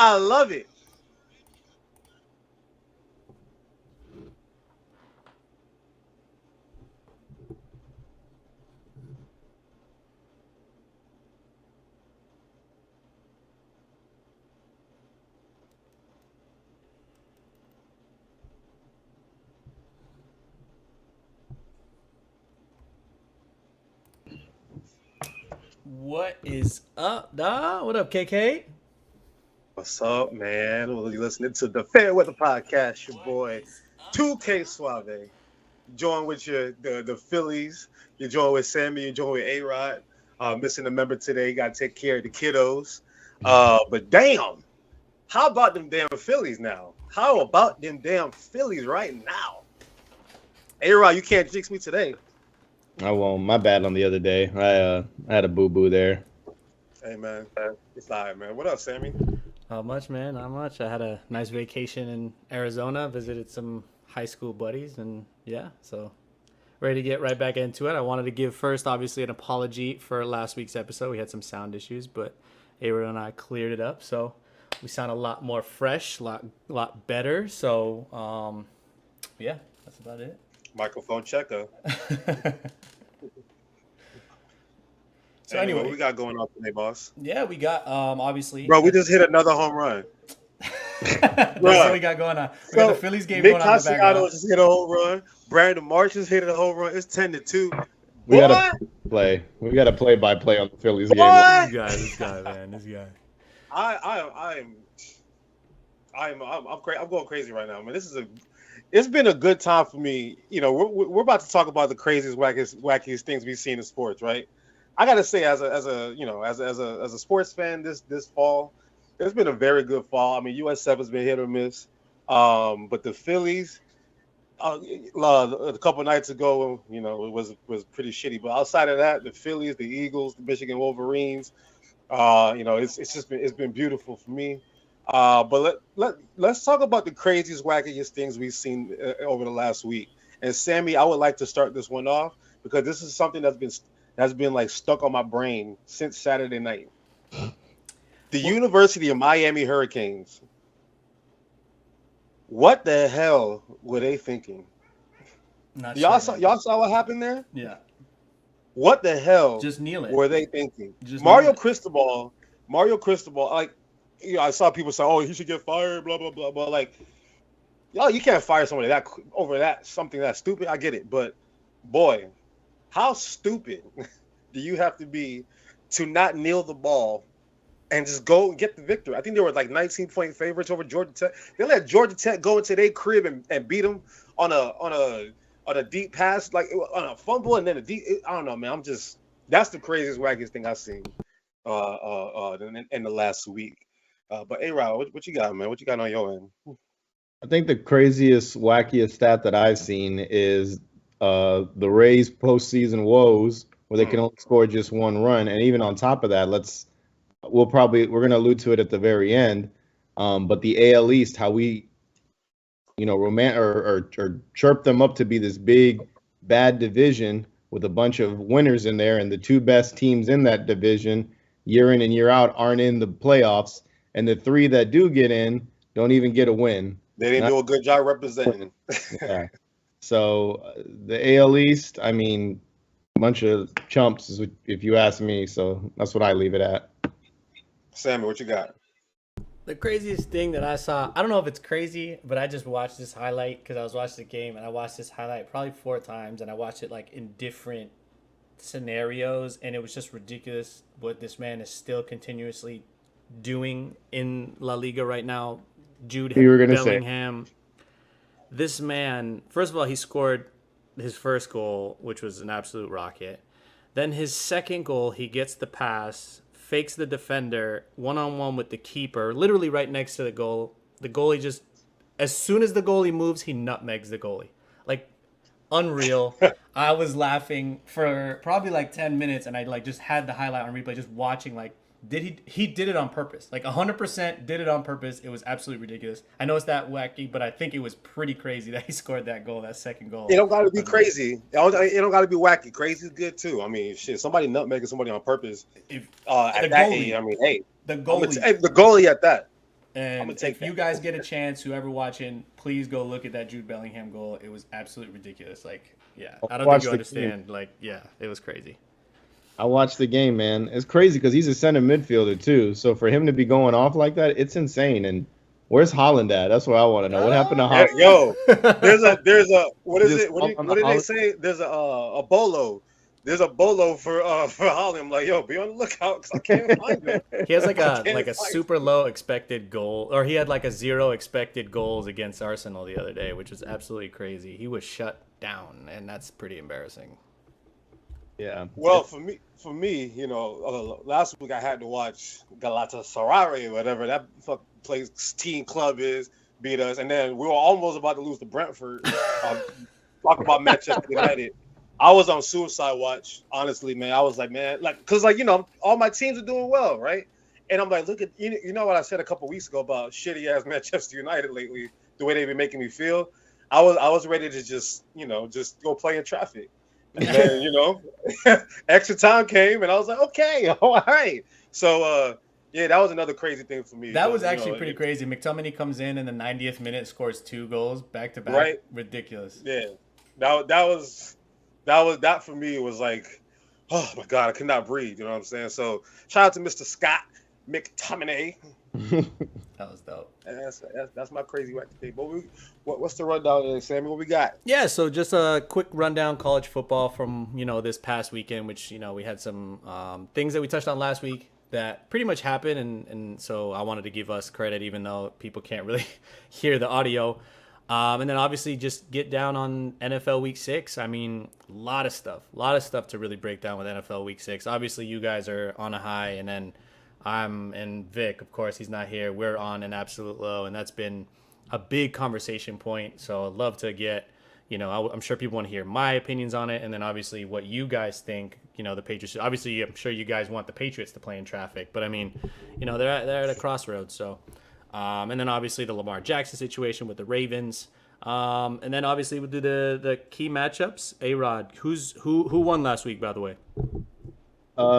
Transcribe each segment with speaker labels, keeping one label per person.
Speaker 1: I love it.
Speaker 2: What is up, dawg? What up, KK?
Speaker 1: What's up, man? Well, you listening to the Fair Weather Podcast, your boy 2K Suave. Join with the Phillies. You join with Sammy. You join with A-Rod. Missing a member today. Got to take care of the kiddos. But damn, how about them damn Phillies now? How about them damn Phillies right now? A-Rod, you can't jinx me today.
Speaker 3: I won't. My bad on the other day. I had a boo-boo there.
Speaker 1: Hey, man. It's all right, man. What up, Sammy?
Speaker 2: Not much, man. Not much. I had a nice vacation in Arizona. Visited some high school buddies, and yeah, so ready to get right back into it. I wanted to give first, obviously, an apology for last week's episode. We had some sound issues, but Aaron and I cleared it up, so we sound a lot more fresh, lot better. So, yeah, that's about it.
Speaker 1: Microphone Checka.
Speaker 2: So
Speaker 1: anyway,
Speaker 2: anyway,
Speaker 1: what we got going on today, boss?
Speaker 2: yeah, we got obviously.
Speaker 1: Bro, we just hit another home run.
Speaker 2: That's what we got going on. We got the Phillies game
Speaker 1: Nick
Speaker 2: going on in the background.
Speaker 1: Castellanos just hit a home run. Brandon March just hit a home run. It's 10-2.
Speaker 3: We gotta play. We gotta play-by-play on the Phillies game.
Speaker 2: This guy, man, this guy.
Speaker 1: I'm going crazy right now, man. It's been a good time for me. You know, we're about to talk about the craziest, wackiest things we've seen in sports, right? I gotta say, as a sports fan, this fall, it's been a very good fall. I mean, US7 has been hit or miss, but the Phillies, a couple nights ago, you know, it was pretty shitty. But outside of that, the Phillies, the Eagles, the Michigan Wolverines, you know, it's been beautiful for me. But let's talk about the craziest, wackiest things we've seen over the last week. And Sammy, I would like to start this one off because this is something that's been like stuck on my brain since Saturday night. The University of Miami Hurricanes. What the hell were they thinking? Y'all saw what happened there?
Speaker 2: Yeah.
Speaker 1: What the hell
Speaker 2: Just kneel it.
Speaker 1: were they thinking?
Speaker 2: Just
Speaker 1: Mario
Speaker 2: kneel it.
Speaker 1: Cristobal, like, you know, I saw people say, "Oh, he should get fired," blah blah blah blah. Like, y'all, you can't fire somebody something that stupid. I get it, but boy, how stupid do you have to be to not kneel the ball and just go get the victory? I think they were like 19-point favorites over Georgia Tech. They let Georgia Tech go into their crib and beat them on a deep pass, like on a fumble, and then a deep. I don't know, man. That's the craziest, wackiest thing I've seen in the last week. But A-Rod, what you got, man? What you got on your end?
Speaker 3: I think the craziest, wackiest stat that I've seen is the Rays postseason woes, where they can only score just one run. And even on top of that, we're going to allude to it at the very end. But the AL East, how we, you know, or chirp them up to be this big, bad division with a bunch of winners in there, and the two best teams in that division, year in and year out, aren't in the playoffs. And the three that do get in don't even get a win.
Speaker 1: They didn't do a good job representing.
Speaker 3: Yeah. So the AL East, I mean, a bunch of chumps, if you ask me. So that's what I leave it at.
Speaker 1: Sammy, what you got?
Speaker 2: The craziest thing that I saw, I don't know if it's crazy, but I just watched this highlight because I was watching the game, and I watched this highlight probably 4 times, and I watched it like in different scenarios, and it was just ridiculous what this man is still continuously doing in La Liga right now. Jude Bellingham. This man, first of all, he scored his first goal, which was an absolute rocket. Then his second goal, he gets the pass, fakes the defender, one-on-one with the keeper, literally right next to the goal. The goalie just, as soon as the goalie moves, he nutmegs the goalie. Like, unreal. I was laughing for probably like 10 minutes, and I like just had the highlight on replay, just watching like, he did it on purpose. Like 100% did it on purpose. It was absolutely ridiculous. I know it's that wacky, but I think it was pretty crazy that he scored that goal, that second goal.
Speaker 1: It don't got to be crazy. It don't got to be wacky. Crazy is good too. I mean, shit, somebody nutmegging somebody on purpose. At that age, I mean, hey,
Speaker 2: the goalie,
Speaker 1: the goalie at that.
Speaker 2: And
Speaker 1: take
Speaker 2: if
Speaker 1: that.
Speaker 2: you guys get a chance, whoever watching, please go look at that Jude Bellingham goal. It was absolutely ridiculous. Like, yeah, I don't think you understand. Like, yeah, it was crazy.
Speaker 3: I watched the game, man. It's crazy because he's a center midfielder too. So for him to be going off like that, it's insane. And where's Holland at? That's what I want to know. What happened to Holland?
Speaker 1: Yo, there's a what is
Speaker 3: Just
Speaker 1: it? What
Speaker 3: on
Speaker 1: did they
Speaker 3: Holland?
Speaker 1: say? There's a bolo. There's a bolo for Holland. I'm like, yo, be on the lookout because I can't find him.
Speaker 2: He has like
Speaker 1: I
Speaker 2: a
Speaker 1: can't
Speaker 2: like a
Speaker 1: find
Speaker 2: super low expected goal, or he had like a 0 expected goals against Arsenal the other day, which was absolutely crazy. He was shut down, and that's pretty embarrassing.
Speaker 3: Yeah.
Speaker 1: Well, for me, you know, last week I had to watch Galatasaray or whatever that fuck place team club is beat us, and then we were almost about to lose to Brentford. Talk about Manchester United. I was on suicide watch, honestly, man. I was like, man, like, cause like you know, all my teams are doing well, right? And I'm like, look at you know what I said a couple weeks ago about shitty ass Manchester United lately, the way they've been making me feel. I was ready to just go play in traffic. And then, you know, extra time came, and I was like, okay, all right. So, yeah, that was another crazy thing for me.
Speaker 2: That was actually pretty crazy. McTominay comes in the 90th minute, scores 2 goals back to back.
Speaker 1: Right.
Speaker 2: Ridiculous.
Speaker 1: Yeah, that for me was like, oh my god, I could not breathe. You know what I'm saying? So, shout out to Mr. Scott McTominay.
Speaker 2: That was dope.
Speaker 1: That's my crazy whack thing. But what's the rundown there, Sammy? What we got?
Speaker 2: Yeah, so just a quick rundown college football from, you know, this past weekend, which, you know, we had some things that we touched on last week that pretty much happened. And so I wanted to give us credit, even though people can't really hear the audio. And then obviously just get down on NFL Week 6. I mean, a lot of stuff to really break down with NFL Week 6. Obviously, you guys are on a high, and then I'm and Vic, of course, he's not here. We're on an absolute low, and that's been a big conversation point. So I'd love to get, you know, I'm sure people want to hear my opinions on it, and then obviously what you guys think. You know, the Patriots. Obviously, I'm sure you guys want the Patriots to play in traffic, but I mean, you know, they're at a crossroads. So, and then obviously the Lamar Jackson situation with the Ravens, and then obviously we'll do the key matchups. A-Rod, who won last week, by the way?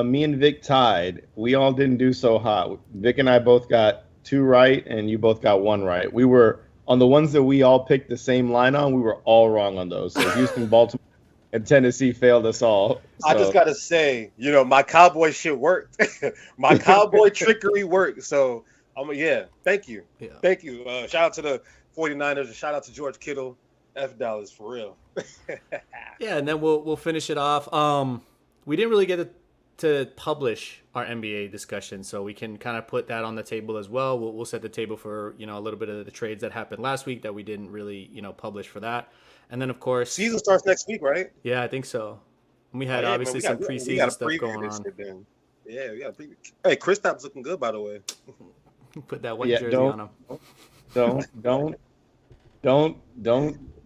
Speaker 3: Me and Vic tied. We all didn't do so hot. Vic and I both got 2 right, and you both got 1 right. We were on the ones that we all picked the same line on. We were all wrong on those. So Houston, Baltimore, and Tennessee failed us all. So.
Speaker 1: I just gotta say, you know, my cowboy shit worked. My cowboy trickery worked. So thank you.
Speaker 2: Yeah.
Speaker 1: Thank you. Shout out to the 49ers and shout out to George Kittle. F Dallas for real.
Speaker 2: Yeah, and then we'll finish it off. We didn't really get to publish our NBA discussion, so we can kind of put that on the table as well. We'll set the table for, you know, a little bit of the trades that happened last week that we didn't really, you know, publish for that. And then of course
Speaker 1: season starts next week, right?
Speaker 2: Yeah, I think so. We had obviously some preseason stuff going on.
Speaker 1: Yeah, we got preview. Hey, Kristaps looking good, by the way.
Speaker 2: Put that white jersey on him.
Speaker 3: Don't.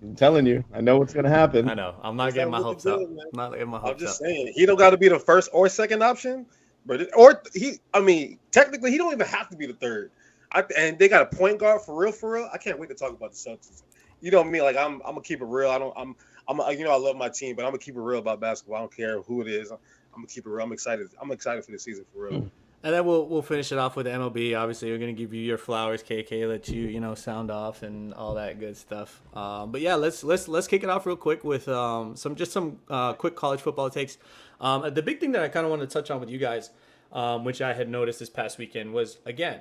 Speaker 3: I'm telling you, I know what's gonna happen.
Speaker 2: I know. I'm not getting my hopes up. I'm
Speaker 1: just saying, he don't got to be the first or second option, technically, he don't even have to be the third. And they got a point guard for real. I can't wait to talk about the Celtics. You know me, like I'm gonna keep it real. I'm you know, I love my team, but I'm gonna keep it real about basketball. I don't care who it is. I'm gonna keep it real. I'm excited for the season for real.
Speaker 2: And then we'll finish it off with the MLB. Obviously, we're gonna give you your flowers, KK. Let you know sound off and all that good stuff. But yeah, let's kick it off real quick with some quick college football takes. The big thing that I kind of wanted to touch on with you guys, which I had noticed this past weekend, was again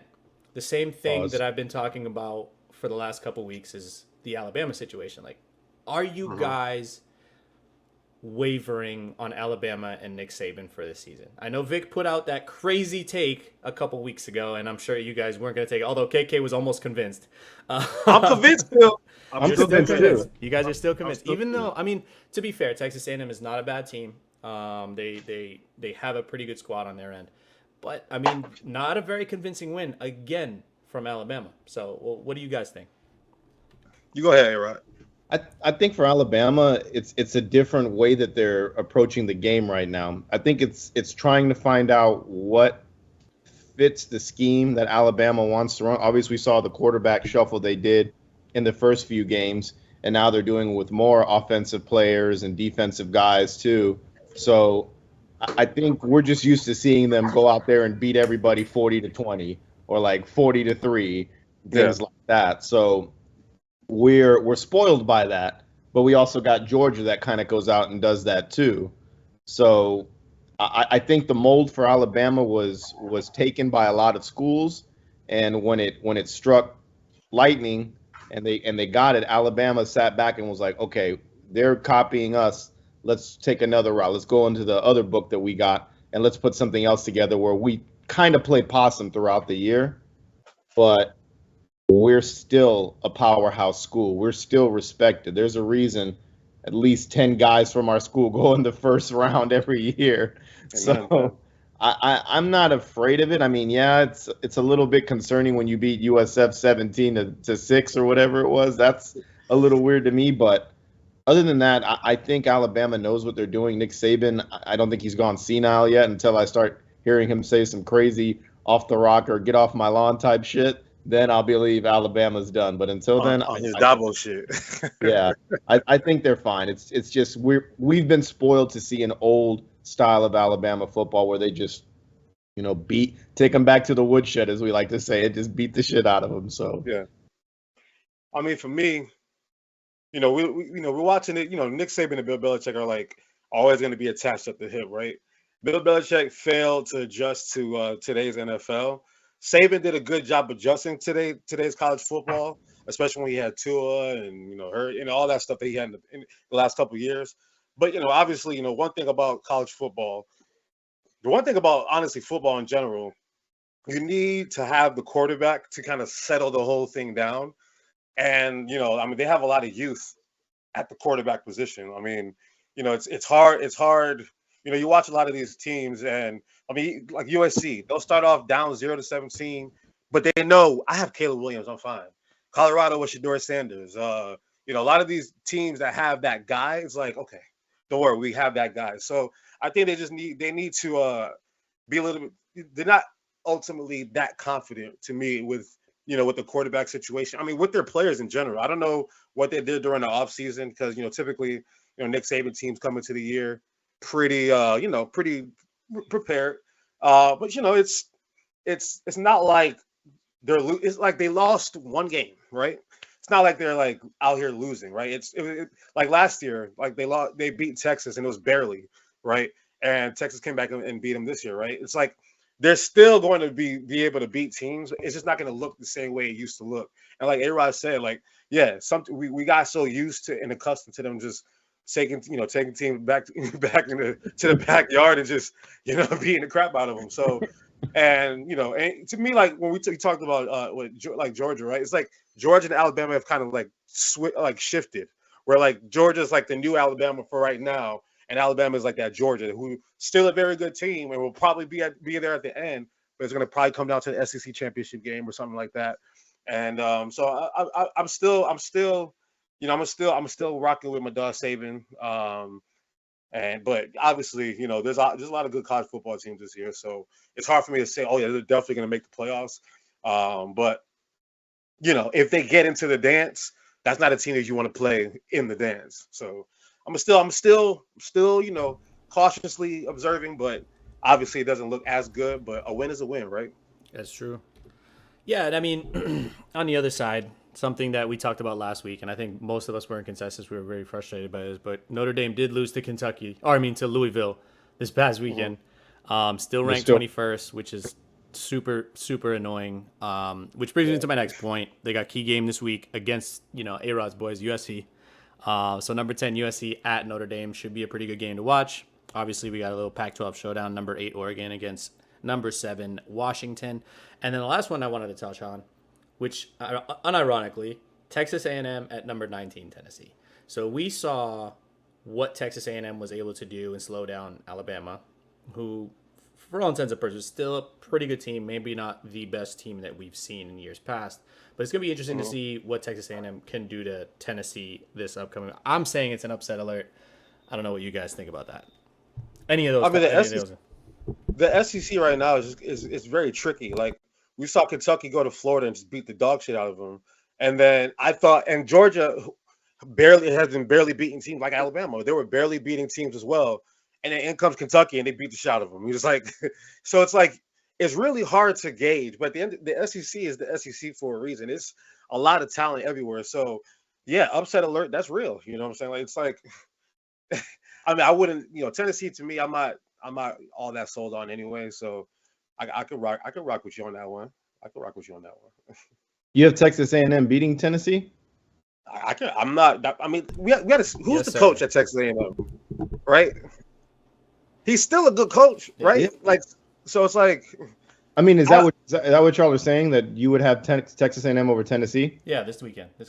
Speaker 2: the same thing that I've been talking about for the last couple weeks is the Alabama situation. Like, are you guys wavering on Alabama and Nick Saban for this season? I know Vic put out that crazy take a couple weeks ago, and I'm sure you guys weren't going to take it, although KK was almost convinced.
Speaker 1: I'm convinced still.
Speaker 3: I'm still convinced.
Speaker 2: You guys are still convinced. Even though, I mean, to be fair, Texas A&M is not a bad team. They have a pretty good squad on their end. But, I mean, not a very convincing win, again, from Alabama. So, what do you guys think?
Speaker 1: You go ahead, A-Rod.
Speaker 3: I think for Alabama, it's a different way that they're approaching the game right now. I think it's trying to find out what fits the scheme that Alabama wants to run. Obviously, we saw the quarterback shuffle they did in the first few games, and now they're doing it with more offensive players and defensive guys too. So I think we're just used to seeing them go out there and beat everybody 40-20. or like 40-3,
Speaker 1: Yeah.
Speaker 3: things like that. So we're spoiled by that, but we also got Georgia that kind of goes out and does that too. So I think the mold for Alabama was taken by a lot of schools, and when it struck lightning and they got it, Alabama sat back and was like, okay, they're copying us. Let's take another route. Let's go into the other book that we got and let's put something else together where we kind of play possum throughout the year, but we're still a powerhouse school. We're still respected. There's a reason at least 10 guys from our school go in the first round every year.
Speaker 1: Amen. Man.
Speaker 3: So I'm not afraid of it. I mean, yeah, it's a little bit concerning when you beat USF 17 to 6 or whatever it was. That's a little weird to me, but other than that, I think Alabama knows what they're doing. Nick Saban, I don't think he's gone senile yet until I start hearing him say some crazy off the rocker, get off my lawn type shit. Then I'll believe Alabama's done. But until then,
Speaker 1: On his Dabo shit.
Speaker 3: yeah, I think they're fine. It's just we've been spoiled to see an old style of Alabama football where they just take them back to the woodshed, as we like to say, and just beat the shit out of them. So
Speaker 1: Yeah. I mean, for me, we're watching it. Nick Saban and Bill Belichick are like always going to be attached at the hip, right? Bill Belichick failed to adjust to today's NFL. Saban did a good job adjusting today's college football, especially when he had Tua and her all that stuff that he had in the last couple of years. But obviously, one thing about college football, the one thing about honestly football in general, you need to have the quarterback to kind of settle the whole thing down. And I mean, they have a lot of youth at the quarterback position. I mean, it's hard. It's hard. You watch a lot of these teams, and I mean, like USC, they'll start off down 0-17, but they know I have Caleb Williams. I'm fine. Colorado with Shedeur Sanders. A lot of these teams that have that guy, it's like, okay, don't worry, we have that guy. So I think they need to be a little bit. They're not ultimately that confident to me with with the quarterback situation. I mean, with their players in general. I don't know what they did during the offseason because typically Nick Saban teams come into the year pretty pretty prepared. But it's not like it's like they lost one game, right? It's not like they're like out here losing, right? Like last year, like they beat Texas and it was barely, right? And Texas came back and beat them this year, right? It's like they're still going to be able to beat teams. It's just not going to look the same way it used to look. And like A-Rod said, like, yeah, something we got so used to and accustomed to them just taking teams back to the backyard and just beating the crap out of them. So and and to me, like when we talked about like Georgia, right? It's like Georgia and Alabama have kind of like shifted, where like Georgia's like the new Alabama for right now, and Alabama is like that Georgia, who still a very good team and will probably be there at the end, but it's going to probably come down to the SEC championship game or something like that. And so I'm still I'm still rocking with my dog Saban. But obviously, there's a lot of good college football teams this year, so it's hard for me to say, oh yeah, they're definitely going to make the playoffs. But if they get into the dance, that's not a team that you want to play in the dance. So I'm still cautiously observing, but obviously it doesn't look as good. But a win is a win, right?
Speaker 2: That's true. Yeah, and I mean, on the other side, something that we talked about last week, and I think most of us were in consensus. We were very frustrated by this, but Notre Dame did lose to to Louisville this past weekend. Still ranked 21st, which is super, super annoying. Which brings me to my next point. They got key game this week against, A-Rod's boys, USC. So number 10 USC at Notre Dame should be a pretty good game to watch. Obviously, we got a little Pac-12 showdown, number 8 Oregon against number 7 Washington. And then the last one I wanted to touch on, which unironically, Texas A&M at number 19 Tennessee. So we saw what Texas A&M was able to do and slow down Alabama, who, for all intents and purposes, is still a pretty good team. Maybe not the best team that we've seen in years past, but it's going to be interesting to see what Texas A&M can do to Tennessee this upcoming. I'm saying it's an upset alert. I don't know what you guys think about that. Any of those?
Speaker 1: I mean, the SEC right now is very tricky. Like we saw Kentucky go to Florida and just beat the dog shit out of them, and then and Georgia has been barely beating teams like Alabama. They were barely beating teams as well, and then in comes Kentucky and they beat the shit out of them. It's like, so it's like it's really hard to gauge. But the SEC is the SEC for a reason. It's a lot of talent everywhere. So yeah, upset alert. That's real. You know what I'm saying? Like it's like, I mean, I wouldn't. Tennessee to me, I'm not all that sold on anyway. So I could rock. I could rock with you on that one. I could rock with you on that one.
Speaker 3: You have Texas A&M beating Tennessee?
Speaker 1: I can. I'm not. I mean, we got to. Who's
Speaker 2: Yes,
Speaker 1: the
Speaker 2: sir.
Speaker 1: coach at Texas A&M? Right. He's still a good coach, right?
Speaker 3: Yeah.
Speaker 1: Like, so it's like.
Speaker 3: I mean, is that what y'all are saying, that you would have Texas A&M over Tennessee?
Speaker 2: Yeah, this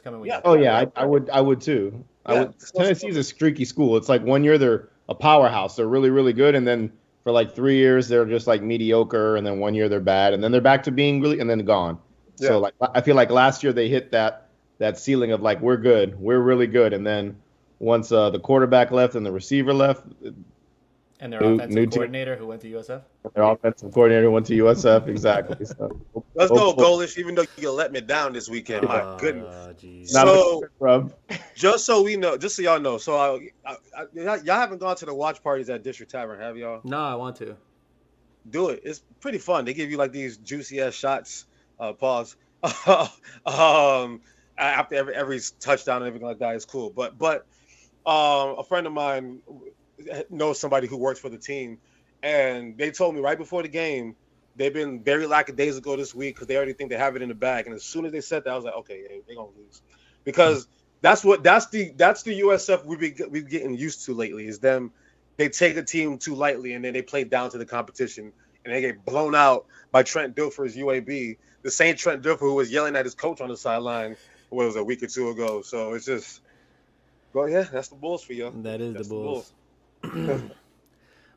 Speaker 2: coming weekend.
Speaker 3: Oh yeah, I would too.
Speaker 1: Yeah.
Speaker 3: Tennessee's a streaky school. It's like 1 year they're a powerhouse, they're really really good, and then for like 3 years they're just like mediocre, and then 1 year they're bad, and then they're back to being really, and then gone.
Speaker 1: Yeah.
Speaker 3: So like I feel like last year they hit that ceiling of like we're good, we're really good, and then once the quarterback left and the receiver left,
Speaker 2: And their offensive coordinator who went to USF.
Speaker 3: Their offensive coordinator went to USF, exactly. So,
Speaker 1: Let's go, Golish. Even though you let me down this weekend, my goodness.
Speaker 2: Geez.
Speaker 1: So, just so we know, just so y'all know, so y'all haven't gone to the watch parties at District Tavern, have y'all?
Speaker 2: No, I want to.
Speaker 1: Do it. It's pretty fun. They give you like these juicy ass shots. Pause. After every touchdown and everything like that, it's cool. But a friend of mine knows somebody who works for the team, and they told me right before the game they've been very lackadaisical this week because they already think they have it in the bag. And as soon as they said that, I was like, okay, yeah, they're gonna lose, because that's the USF we've getting used to lately. Is them, they take a team too lightly and then they play down to the competition and they get blown out by Trent Dilfer's UAB, the same Trent Dilfer who was yelling at his coach on the sideline a week or two ago. So it's just, well, yeah, that's the Bulls for you.
Speaker 2: That is
Speaker 1: That's
Speaker 2: the Bulls.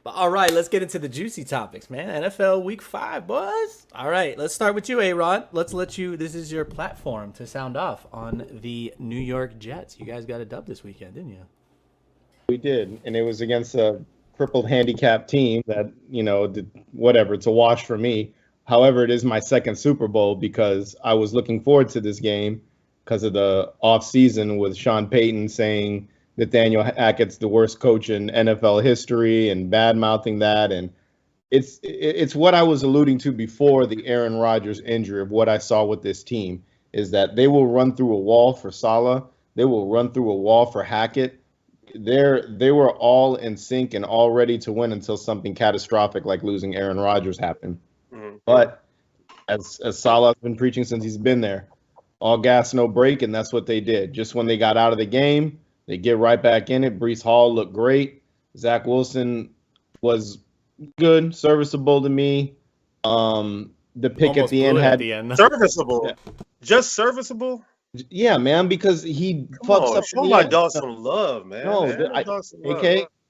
Speaker 2: But all right, let's get into the juicy topics, man. NFL Week 5, boys. All right, let's start with you, A-Rod. Let's let you. This is your platform to sound off on the New York Jets. You guys got a dub this weekend, didn't you?
Speaker 3: We did, and it was against a crippled handicap team that, whatever, it's a wash for me. However, it is my second Super Bowl because I was looking forward to this game because of the offseason with Sean Payton saying Nathaniel Hackett's the worst coach in NFL history and bad-mouthing that. And it's what I was alluding to before the Aaron Rodgers injury, of what I saw with this team, is that they will run through a wall for Saleh. They will run through a wall for Hackett. They were all in sync and all ready to win until something catastrophic like losing Aaron Rodgers happened. Mm-hmm. But as Saleh's been preaching since he's been there, all gas, no brake, and that's what they did. Just when they got out of the game, they get right back in it. Breece Hall looked great. Zach Wilson was good, serviceable to me. The pick
Speaker 2: Almost
Speaker 3: at the end had
Speaker 1: serviceable.
Speaker 3: Yeah.
Speaker 1: Just serviceable.
Speaker 3: Yeah, man, because he fucks up.
Speaker 1: Show my dog some love, man.
Speaker 3: No,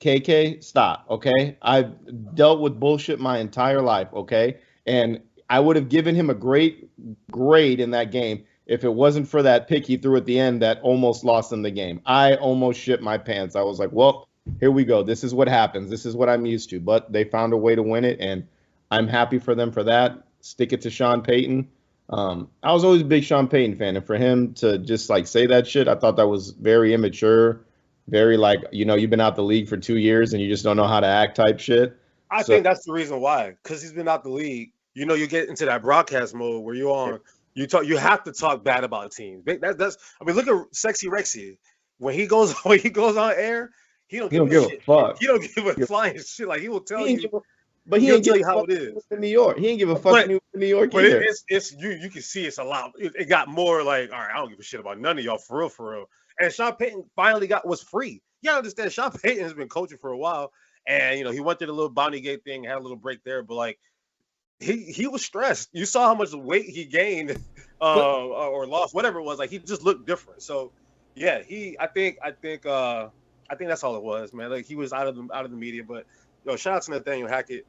Speaker 3: KK, stop, okay? I've dealt with bullshit my entire life, okay? And I would have given him a great grade in that game if it wasn't for that pick he threw at the end that almost lost him the game. I almost shit my pants. I was like, well, here we go. This is what happens. This is what I'm used to. But they found a way to win it, and I'm happy for them for that. Stick it to Sean Payton. I was always a big Sean Payton fan, and for him to just like say that shit, I thought that was very immature, very like, you've been out the league for 2 years and you just don't know how to act type shit.
Speaker 1: I think that's the reason why, because he's been out the league. You get into that broadcast mode where you're on. You have to talk bad about teams. That's. I mean, look at Sexy Rexy. When he goes on air, he don't give a fuck. He don't give a flying shit. Like he will tell you.
Speaker 3: But he ain't tell you how it is in New York. He ain't give a fuck in New York either.
Speaker 1: But it's you can see it's a lot. It got more like, all right, I don't give a shit about none of y'all for real. And Sean Payton finally was free. You gotta understand, Sean Payton has been coaching for a while, and he went through the little Bounty Gate thing, had a little break there, but like he was stressed. You saw how much weight he gained or lost, whatever it was. Like he just looked different. So yeah, I think that's all it was, man. Like he was out of the media, but shout out to Nathaniel Hackett.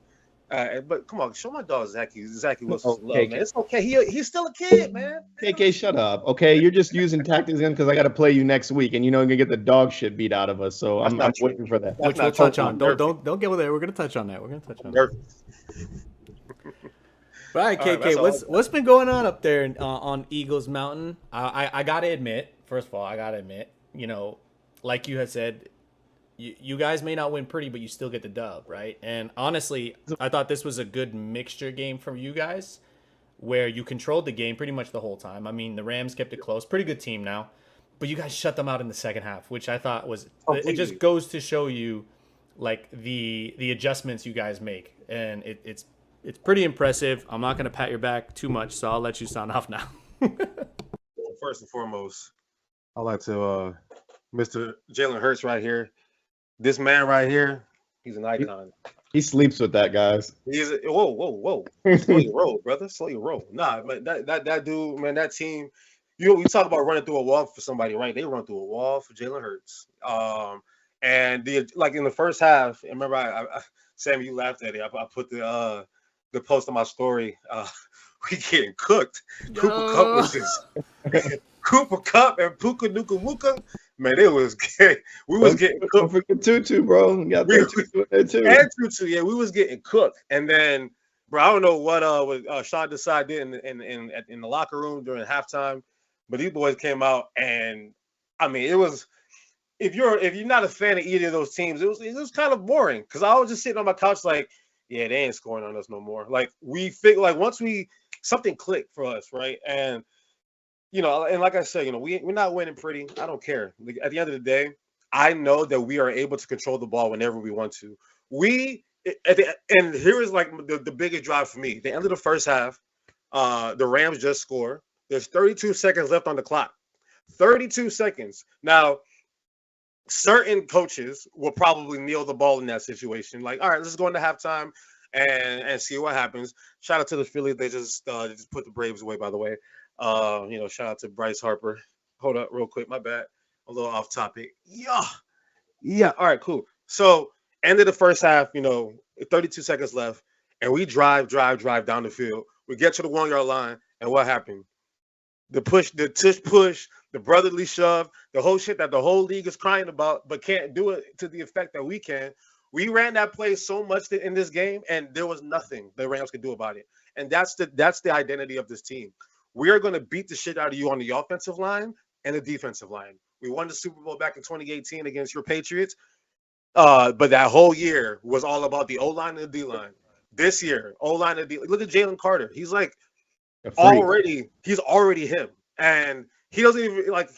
Speaker 1: But come on, show my dog Zachy Wilson some love, man. It's okay. He's still a kid, man.
Speaker 3: KK, shut up. Okay, you're just using tactics because I got to play you next week, and you're gonna get the dog shit beat out of us. So I'm waiting for that.
Speaker 2: Which we'll touch on. Don't get with it. We're gonna touch on that. All right, KK, what's been going on up there on Eagles Mountain? I gotta admit, first of all, like you had said, you guys may not win pretty, but you still get the dub, right? And honestly, I thought this was a good mixture game for you guys, where you controlled the game pretty much the whole time. I mean, the Rams kept it close, pretty good team now, but you guys shut them out in the second half, which I thought was it just goes to show you like the adjustments you guys make, and it's pretty impressive. I'm not gonna pat your back too much, so I'll let you sound off now.
Speaker 1: First and foremost, I'd like to Mr. Jalen Hurts right here. This man right here, he's an icon.
Speaker 3: He sleeps with that, guys.
Speaker 1: He's whoa. Slow your roll, brother. Slow your roll. Nah, man, that dude, man, that team. You talk about running through a wall for somebody, right? They run through a wall for Jalen Hurts. And like in the first half, remember I Sammy, you laughed at it. I put the post on my story. We getting cooked. Cooper Kupp was just Cooper Kupp and Puka Nuka Muka. Man, it was we was getting cooked.
Speaker 3: Don't forget Tutu, bro. You got Tutu in there too.
Speaker 1: And Tutu, yeah, we was getting cooked. And then, bro, I don't know what Sean Desai did in the locker room during halftime, but these boys came out, and I mean, it was if you're not a fan of either of those teams, it was kind of boring because I was just sitting on my couch like, yeah, they ain't scoring on us no more. Like once something clicked for us, right? And and like I said, we're not winning pretty. I don't care. Like, at the end of the day, I know that we are able to control the ball whenever we want to. And here is like the biggest drive for me. The end of the first half, the Rams just score. There's 32 seconds left on the clock. 32 seconds. Now, certain coaches will probably kneel the ball in that situation. Like, all right, let's go into halftime and see what happens. Shout out to the Phillies. They just put the Braves away, by the way. Shout out to Bryce Harper. Hold up real quick. My bad. A little off topic. Yeah. All right, cool. So end of the first half, 32 seconds left, and we drive down the field. We get to the 1 yard line, and what happened? The tush push, the brotherly shove, the whole shit that the whole league is crying about, but can't do it to the effect that we can. We ran that play so much in this game, and there was nothing the Rams could do about it. And that's the identity of this team. We are going to beat the shit out of you on the offensive line and the defensive line. We won the Super Bowl back in 2018 against your Patriots, but that whole year was all about the O-line and the D-line. This year, O-line and D. Look at Jalen Carter. He's like he's already him, and he doesn't even like.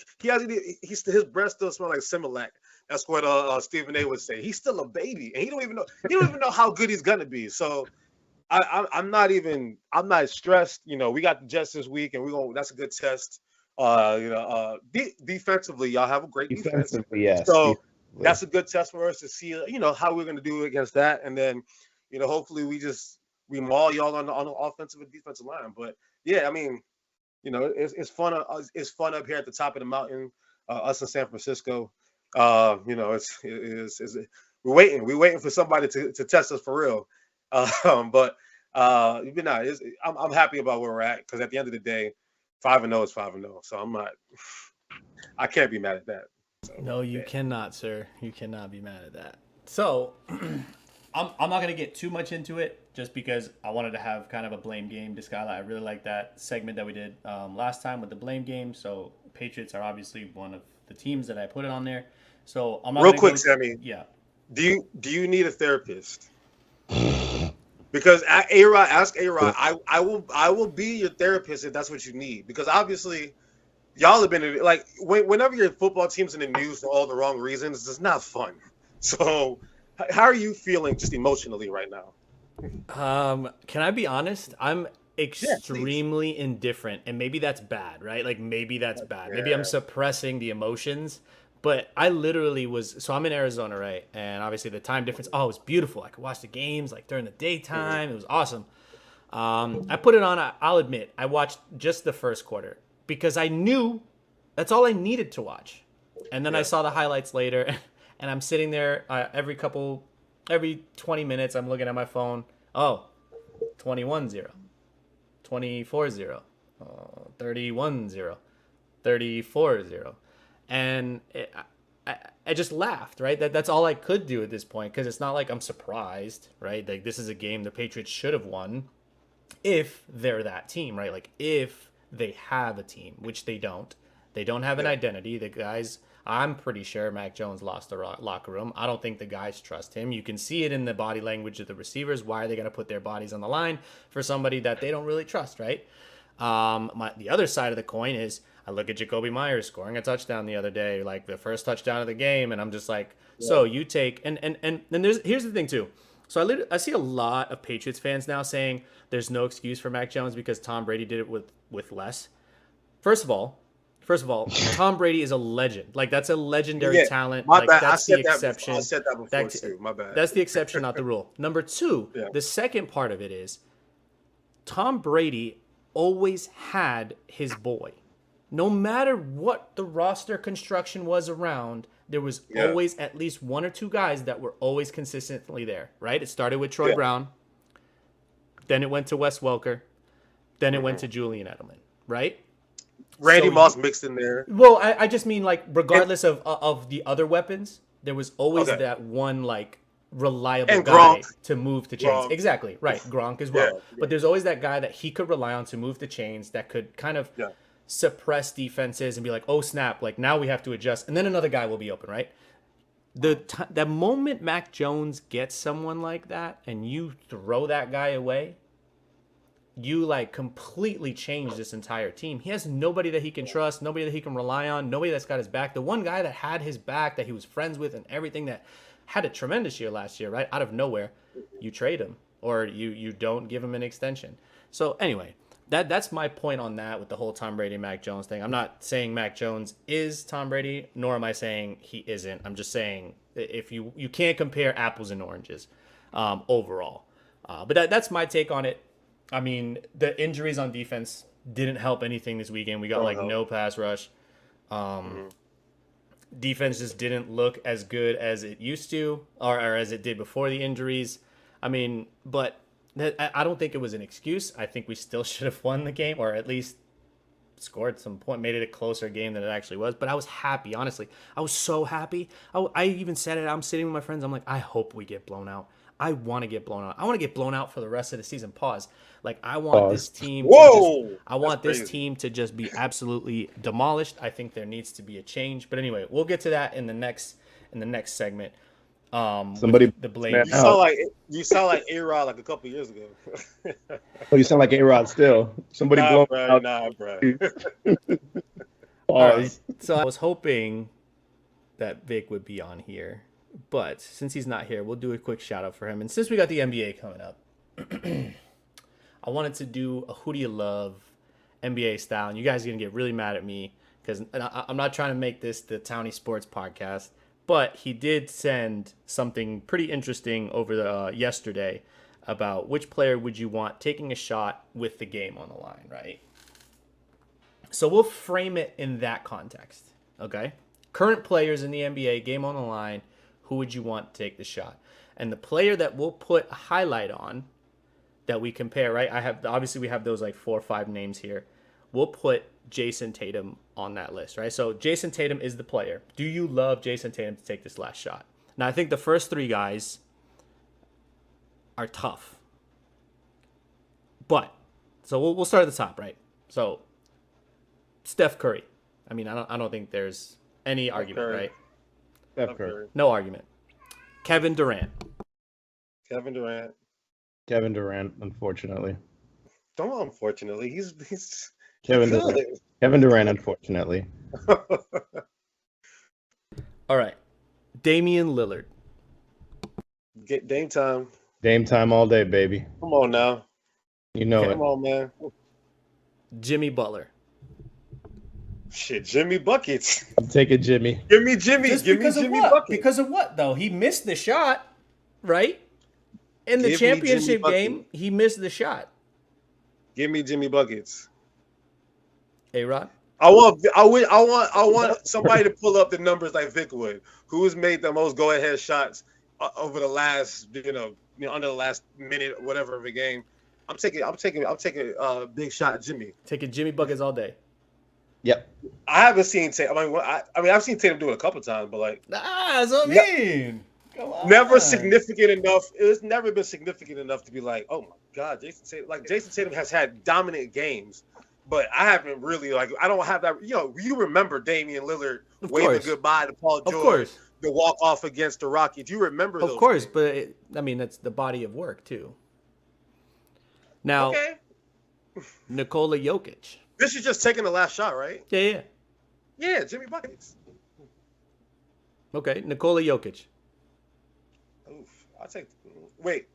Speaker 1: His breath still smells like Similac. That's what Stephen A. would say. He's still a baby, and he don't even know how good he's gonna be. So I'm not stressed. We got the Jets this week, and that's a good test. Defensively, y'all have a great defense.
Speaker 3: Yes.
Speaker 1: So that's a good test for us to see, how we're gonna do against that, and then, hopefully we maul y'all on the offensive and defensive line. But yeah, I mean, it's fun. It's fun up here at the top of the mountain. Us in San Francisco. We're waiting for somebody to test us for real. But I'm happy about where we're at because at the end of the day, 5-0 is 5-0. So I can't be mad at that. So,
Speaker 2: no, you cannot, sir. You cannot be mad at that. So I'm not gonna get too much into it just because I wanted to have kind of a blame game to Skylar. I really like that segment that we did last time with the blame game. So Patriots are obviously one of the teams that I put it on there. So I'm not
Speaker 1: real quick, Sammy.
Speaker 2: Yeah.
Speaker 1: Do you need a therapist? Because ask A-Rod, I will be your therapist if that's what you need. Because obviously, y'all have been like whenever your football team's in the news for all the wrong reasons, it's not fun. So, how are you feeling just emotionally right now?
Speaker 2: Can I be honest? I'm extremely indifferent, and maybe that's bad, right? Like maybe that's bad. Yeah. Maybe I'm suppressing the emotions. But I literally so I'm in Arizona, right? And obviously the time difference, it was beautiful. I could watch the games like during the daytime. It was awesome. I put it on, I'll admit, I watched just the first quarter because I knew that's all I needed to watch. And then I saw the highlights later, and I'm sitting there every 20 minutes, I'm looking at my phone. 21-0, 24-0, 31-0, 34-0. And I just laughed, right? That's all I could do at this point because it's not like I'm surprised, right? Like this is a game the Patriots should have won if they're that team, right? Like if they have a team, which they don't. They don't have an identity. The guys, I'm pretty sure Mac Jones lost the locker room. I don't think the guys trust him. You can see it in the body language of the receivers. Why are they going to put their bodies on the line for somebody that they don't really trust, right? The other side of the coin is I look at Jacoby Myers scoring a touchdown the other day, like the first touchdown of the game, and I'm just like, so you take and then here's the thing too. So I see a lot of Patriots fans now saying there's no excuse for Mac Jones because Tom Brady did it with less. First of all, Tom Brady is a legend. Like, that's a legendary talent.
Speaker 1: My
Speaker 2: like
Speaker 1: bad.
Speaker 2: that's the exception.
Speaker 1: I said that before too. My bad.
Speaker 2: That's the exception, not the rule. Number two, the second part of it is Tom Brady always had his boy. No matter what the roster construction was around, there was always at least one or two guys that were always consistently there, right? It started with Troy Brown. Then it went to Wes Welker. Then it went to Julian Edelman, right?
Speaker 1: Randy Moss mixed in there.
Speaker 2: Well, I just mean, like, regardless of the other weapons, there was always that one, like, reliable guy to move the chains.
Speaker 1: Gronk.
Speaker 2: Exactly, right. Gronk as well. But there's always that guy that he could rely on to move the chains that could kind of suppress defenses and be like, oh, snap, like, now we have to adjust. And then another guy will be open, right? The moment Mac Jones gets someone like that and you throw that guy away, you, like, completely change this entire team. He has nobody that he can trust, nobody that he can rely on, nobody that's got his back. The one guy that had his back, that he was friends with and everything, that had a tremendous year last year, right? Out of nowhere, you trade him or you don't give him an extension. So anyway, that's my point on that with the whole Tom Brady, Mac Jones thing. I'm not saying Mac Jones is Tom Brady, nor am I saying he isn't. I'm just saying if you can't compare apples and oranges overall. But that's my take on it. I mean, the injuries on defense didn't help anything this weekend. We got no pass rush. Defense just didn't look as good as it used to, or as it did before the injuries. I mean, but I don't think it was an excuse. I think we still should have won the game, or at least scored some point, made it a closer game than it actually was. But I was happy, honestly. I was so happy. I even said it. I'm sitting with my friends. I'm like, I hope we get blown out. I want to get blown out. I want to get blown out for the rest of the season. Pause. Like, I want this team. This team to just be absolutely demolished. I think there needs to be a change. But anyway, we'll get to that in the next segment.
Speaker 3: Somebody,
Speaker 2: the blade.
Speaker 1: You sound like A-Rod like a couple years ago.
Speaker 3: Oh, you sound like A-Rod still. Somebody blow out.
Speaker 1: Nah, bro.
Speaker 2: All right. So I was hoping that Vic would be on here, but since he's not here, we'll do a quick shout out for him. And since we got the NBA coming up, I wanted to do a who do you love NBA style, and you guys are gonna get really mad at me because I'm not trying to make this the Townie Sports podcast, but he did send something pretty interesting over the yesterday about which player would you want taking a shot with the game on the line, right? So we'll frame it in that context, okay? Current players in the NBA, game on the line, who would you want to take the shot? And the player that we'll put a highlight on that we compare, right? We have those like 4 or 5 names here. We'll put Jason Tatum on that list, right? So Jason Tatum is the player. Do you love Jason Tatum to take this last shot? Now, I think the first 3 guys are tough. But, so we'll start at the top, right? So, Steph Curry. I mean, I don't think there's any argument, right?
Speaker 3: Steph Curry.
Speaker 2: No argument. Kevin Durant.
Speaker 1: Kevin Durant,
Speaker 3: unfortunately.
Speaker 1: Don't unfortunately. He's
Speaker 3: Kevin Durant, unfortunately.
Speaker 2: All right. Damian Lillard.
Speaker 1: Get Dame time.
Speaker 3: Dame time all day, baby.
Speaker 1: Come on now.
Speaker 3: You know it.
Speaker 1: Come on, man.
Speaker 2: Jimmy Butler.
Speaker 1: Shit, Jimmy buckets.
Speaker 3: Take it, Jimmy.
Speaker 1: Give me Jimmy. Give me Jimmy buckets.
Speaker 2: Because of what, though? He missed the shot, right? In the championship game, he missed the shot.
Speaker 1: Give me Jimmy buckets.
Speaker 2: A-Rod?
Speaker 1: I want somebody to pull up the numbers like Vic would. Who's made the most go-ahead shots over the last, under the last minute or whatever of a game? I'm taking a big shot at Jimmy.
Speaker 2: Taking Jimmy buckets all day.
Speaker 3: Yep.
Speaker 1: I haven't seen Tatum. I mean, I've seen Tatum do it a couple times, but like,
Speaker 2: that's what I mean. Come on.
Speaker 1: Never significant enough. It's never been significant enough to be like, oh my God, Jason Tatum. Like Jason Tatum has had dominant games, but I haven't really I don't have that. You remember Damian Lillard waving goodbye to Paul George, the walk off against the Rockets. You remember those?
Speaker 2: Of course, things. But that's the body of work too. Now, Nikola Jokic.
Speaker 1: This is just taking the last shot, right?
Speaker 2: Yeah.
Speaker 1: Yeah, Jimmy Buckets.
Speaker 2: Okay, Nikola Jokic.
Speaker 1: Oof,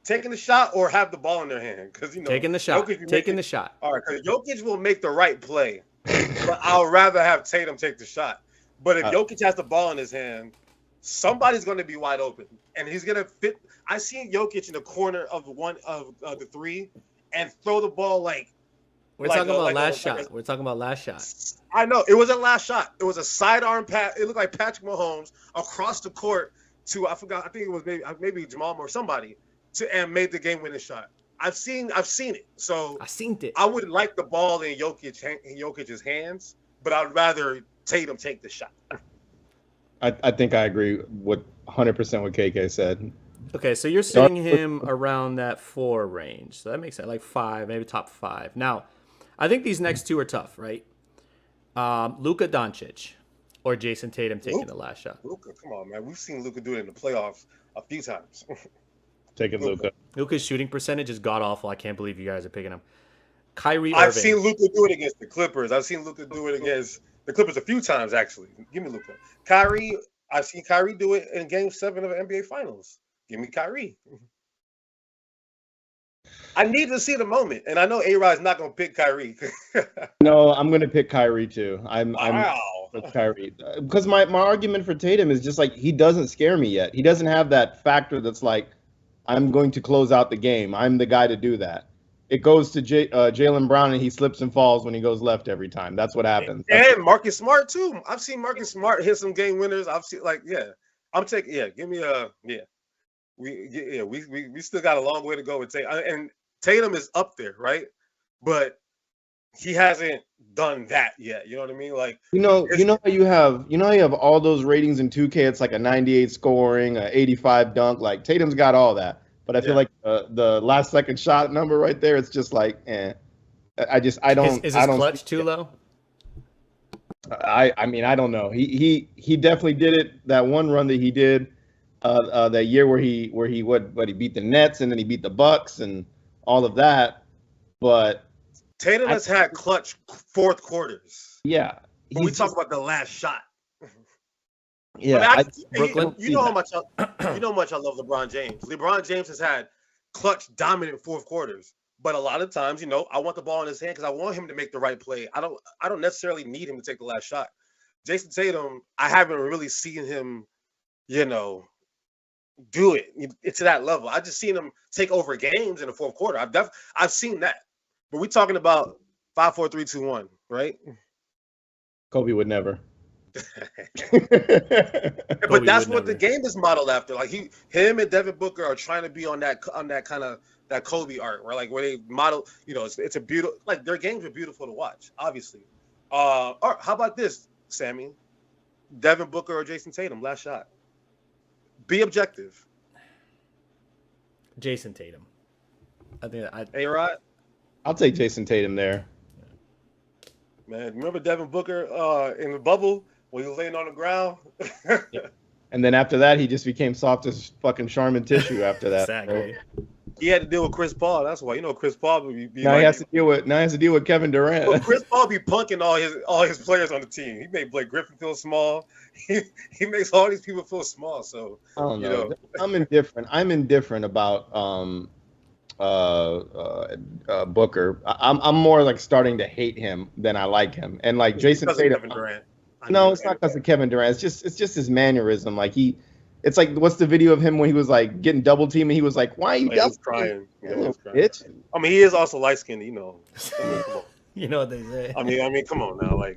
Speaker 1: taking the shot or have the ball in their hand? Because
Speaker 2: taking the shot. Taking the shot.
Speaker 1: All right, because Jokic will make the right play, but I'll rather have Tatum take the shot. But if Jokic has the ball in his hand, somebody's going to be wide open, and he's going to fit. I seen Jokic in the corner of one of the three, and throw the ball
Speaker 2: We're talking about last shot. We're talking about last shot.
Speaker 1: I know. It was a last shot. It was a sidearm pass. It looked like Patrick Mahomes across the court to, I forgot, I think it was maybe Jamal or somebody, and made the game-winning shot. I've seen it. So
Speaker 2: I seen it.
Speaker 1: I would like the ball in Jokic's hands, but I'd rather Tatum take the shot.
Speaker 3: I think I agree with 100% what KK said.
Speaker 2: Okay, so you're sitting him around that 4 range. So that makes sense, like 5, maybe top 5. Now, I think these next two are tough, right? Luka Doncic or Jason Tatum taking the last shot.
Speaker 1: Luka, come on, man. We've seen Luka do it in the playoffs a few times.
Speaker 3: Taking Luka.
Speaker 2: Luka's shooting percentage is god-awful. I can't believe you guys are picking him. Kyrie Irving.
Speaker 1: I've seen Luka do it against the Clippers. I've seen Luka do it against the Clippers a few times, actually. Give me Luka. Kyrie, I've seen Kyrie do it in Game 7 of the NBA Finals. Give me Kyrie. I need to see the moment, and I know A-Rod's not going to pick Kyrie.
Speaker 3: No, I'm going to pick Kyrie too. I'm with Kyrie because my argument for Tatum is just he doesn't scare me yet. He doesn't have that factor that's I'm going to close out the game. I'm the guy to do that. It goes to Jaylen Brown, and he slips and falls when he goes left every time. That's what happens.
Speaker 1: And Marcus Smart too. I've seen Marcus Smart hit some game winners. I've seen I'm taking give me We still got a long way to go with Tatum, and Tatum is up there, right? But he hasn't done that yet. You know what I mean?
Speaker 3: How you have all those ratings in 2K. It's like a 98 scoring, a 85 dunk. Tatum's got all that, but I feel like the last second shot number right there, it's just I don't.
Speaker 2: Is his clutch too low?
Speaker 3: I mean, I don't know. He definitely did it. That one run that he did. That year where he beat the Nets and then he beat the Bucks and all of that, but
Speaker 1: Tatum has had clutch fourth quarters.
Speaker 3: Yeah,
Speaker 1: we talk about the last shot.
Speaker 3: Yeah,
Speaker 1: Brooklyn. You know how much I love LeBron James. LeBron James has had clutch dominant fourth quarters, but a lot of times, I want the ball in his hand because I want him to make the right play. I don't necessarily need him to take the last shot. Jason Tatum, I haven't really seen him, do it. It's to that level. I just seen him take over games in the fourth quarter. I've seen that. But we're talking about 5, 4, 3, 2, 1, right?
Speaker 3: Kobe would never.
Speaker 1: But that's what the game is modeled after. Him and Devin Booker are trying to be on that kind of that Kobe art, where they model. It's a beautiful. Their games are beautiful to watch. Obviously. How about this, Sammy? Devin Booker or Jason Tatum? Last shot. Be objective.
Speaker 2: Jason Tatum. I think
Speaker 1: A-Rod?
Speaker 3: I'll take Jason Tatum there.
Speaker 1: Man, remember Devin Booker in the bubble when he was laying on the ground?
Speaker 3: And then after that, he just became soft as fucking Charmin tissue after that.
Speaker 2: Exactly.
Speaker 3: Right?
Speaker 1: He had to deal with Chris Paul. That's why Chris Paul would be.
Speaker 3: Now he has to deal with Kevin Durant.
Speaker 1: Well, Chris Paul be punking all his players on the team. He made Blake Griffin feel small. He makes all these people feel small. So
Speaker 3: I don't know. I'm indifferent. I'm indifferent about Booker. I'm more starting to hate him than I like him. And Jason Tatum.
Speaker 1: Kevin Durant.
Speaker 3: No, it's not because of Kevin Durant. It's just his mannerism. It's what's the video of him when he was getting double teamed and he was why are you
Speaker 1: crying?
Speaker 3: Yeah, he was crying.
Speaker 1: I mean, he is also light skinned,
Speaker 2: You know what they say.
Speaker 1: I mean, come on now,
Speaker 2: I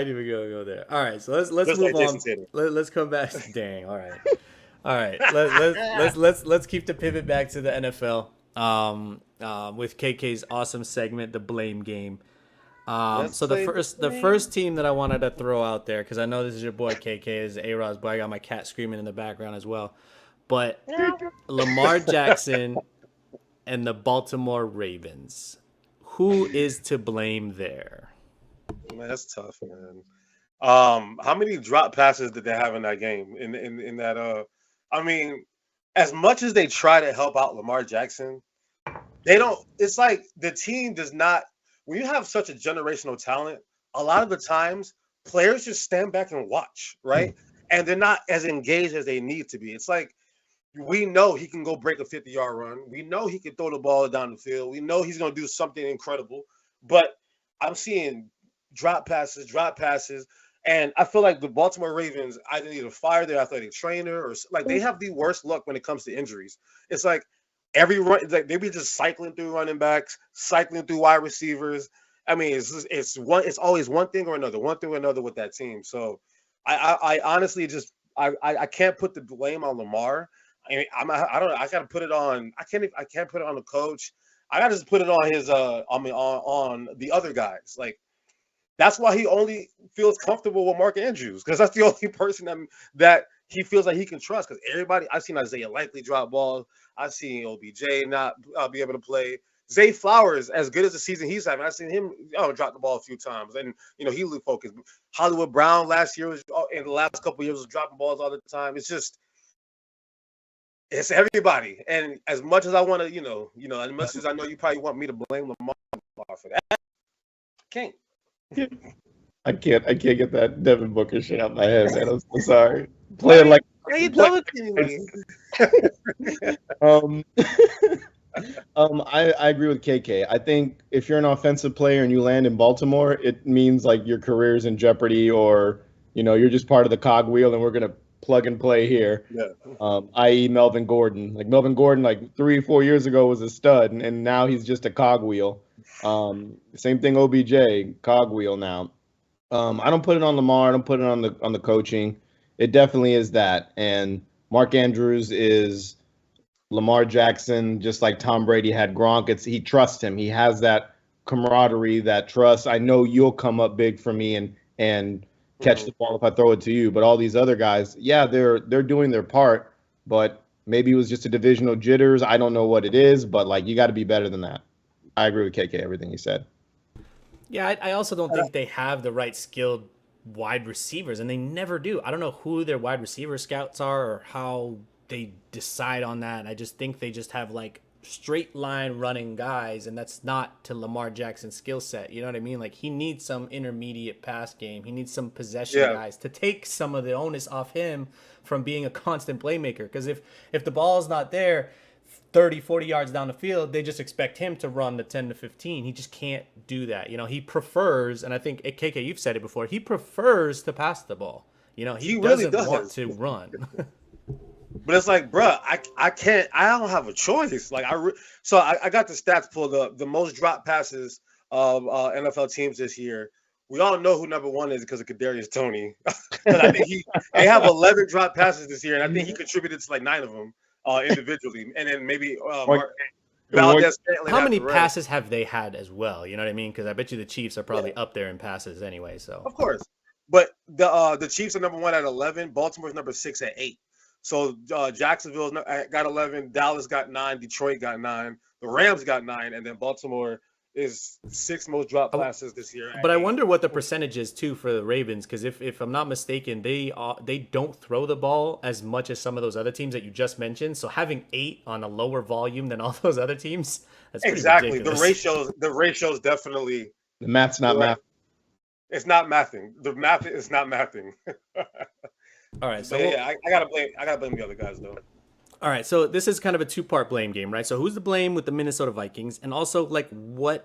Speaker 2: didn't even go there. All right, so let's move on. Let's come back. Dang. All right. Let's keep the pivot back to the NFL. With KK's awesome segment, the blame game. So the first team that I wanted to throw out there, because I know this is your boy KK, is A-Rod's boy. I got my cat screaming in the background as well. But Lamar Jackson and the Baltimore Ravens. who is to blame there?
Speaker 1: Man, that's tough, man. How many drop passes did they have in that game? In that I mean, as much as they try to help out Lamar Jackson, they don't. It's like the team does not. When you have such a generational talent, a lot of the times players just stand back and watch, right? And they're not as engaged as they need to be. It's like we know he can go break a 50-yard run. We know he can throw the ball down the field. We know he's going to do something incredible. But I'm seeing drop passes. And I feel like the Baltimore Ravens either need to fire their athletic trainer or like they have the worst luck when it comes to injuries. It's like every run, it's like they be just cycling through running backs, cycling through wide receivers. I mean, it's always one thing or another with that team. So I honestly just I can't put the blame on Lamar. I mean, I don't know. I gotta put it on. I can't put it on the coach. I gotta just put it on his on the other guys. Like that's why he only feels comfortable with Mark Andrews because that's the only person that he feels like he can trust. Because everybody, I've seen Isaiah Likely drop balls. I've seen OBJ not be able to play. Zay Flowers, as good as the season he's having, I've seen him drop the ball a few times, and he was focused. Hollywood Brown last year in the last couple of years was dropping balls all the time. It's everybody, and as much as I want to, as much as I know you probably want me to blame Lamar for that, I can't.
Speaker 3: I can't get that Devin Booker shit out my head, man. I'm so sorry. Playing like I agree with KK. I think if you're an offensive player and you land in Baltimore, it means like your career's in jeopardy, or you're just part of the cogwheel, and we're gonna plug and play here.
Speaker 1: Yeah.
Speaker 3: I.e. Melvin Gordon. Like Melvin Gordon, like 3-4 years ago was a stud, and now he's just a cogwheel. Same thing OBJ, cogwheel now. I don't put it on Lamar. I don't put it on the coaching. It definitely is that. And Mark Andrews is Lamar Jackson, just like Tom Brady had Gronk. He trusts him. He has that camaraderie, that trust. I know you'll come up big for me and catch the ball if I throw it to you. But all these other guys, yeah, they're doing their part. But maybe it was just a divisional jitters. I don't know what it is, but like you got to be better than that. I agree with KK, everything he said.
Speaker 2: Yeah, I also don't think they have the right skilled wide receivers, and they never do. I don't know who their wide receiver scouts are or how they decide on that. I just think they just have like straight line running guys, and that's not to Lamar Jackson's skill set. You know what I mean? Like he needs some intermediate pass game. He needs some possession guys to take some of the onus off him from being a constant playmaker. Because if the ball is not there 30, 40 yards down the field, they just expect him to run the 10 to 15. He just can't do that. He prefers, and I think, KK, you've said it before, he prefers to pass the ball. He
Speaker 1: really
Speaker 2: doesn't want to run.
Speaker 1: But it's like, bruh, I can't, I don't have a choice. Like, I got the stats pulled up. The most drop passes of NFL teams this year. We all know who number one is because of Kadarius Toney. I think they have 11 drop passes this year, and I think he contributed to like 9 of them. Individually, and then maybe Valdez.
Speaker 2: How many passes have they had as well? You know what I mean? Because I bet you the Chiefs are probably up there in passes anyway. So
Speaker 1: of course, but the Chiefs are number 1 at 11. Baltimore's number 6 at 8. So Jacksonville's got 11. Dallas got 9. Detroit got 9. The Rams got 9, and then Baltimore is 6th most drop passes this year.
Speaker 2: But I wonder what the percentage is too for the Ravens, because if I'm not mistaken, they don't throw the ball as much as some of those other teams that you just mentioned. So having 8 on a lower volume than all those other teams, that's pretty ridiculous.
Speaker 1: The ratios definitely.
Speaker 3: The math's not math.
Speaker 1: It's not mathing. The math is not mathing.
Speaker 2: All right, so
Speaker 1: I gotta blame the other guys though.
Speaker 2: All right, so this is kind of a 2-part blame game, right? So who's to blame with the Minnesota Vikings, and also like what's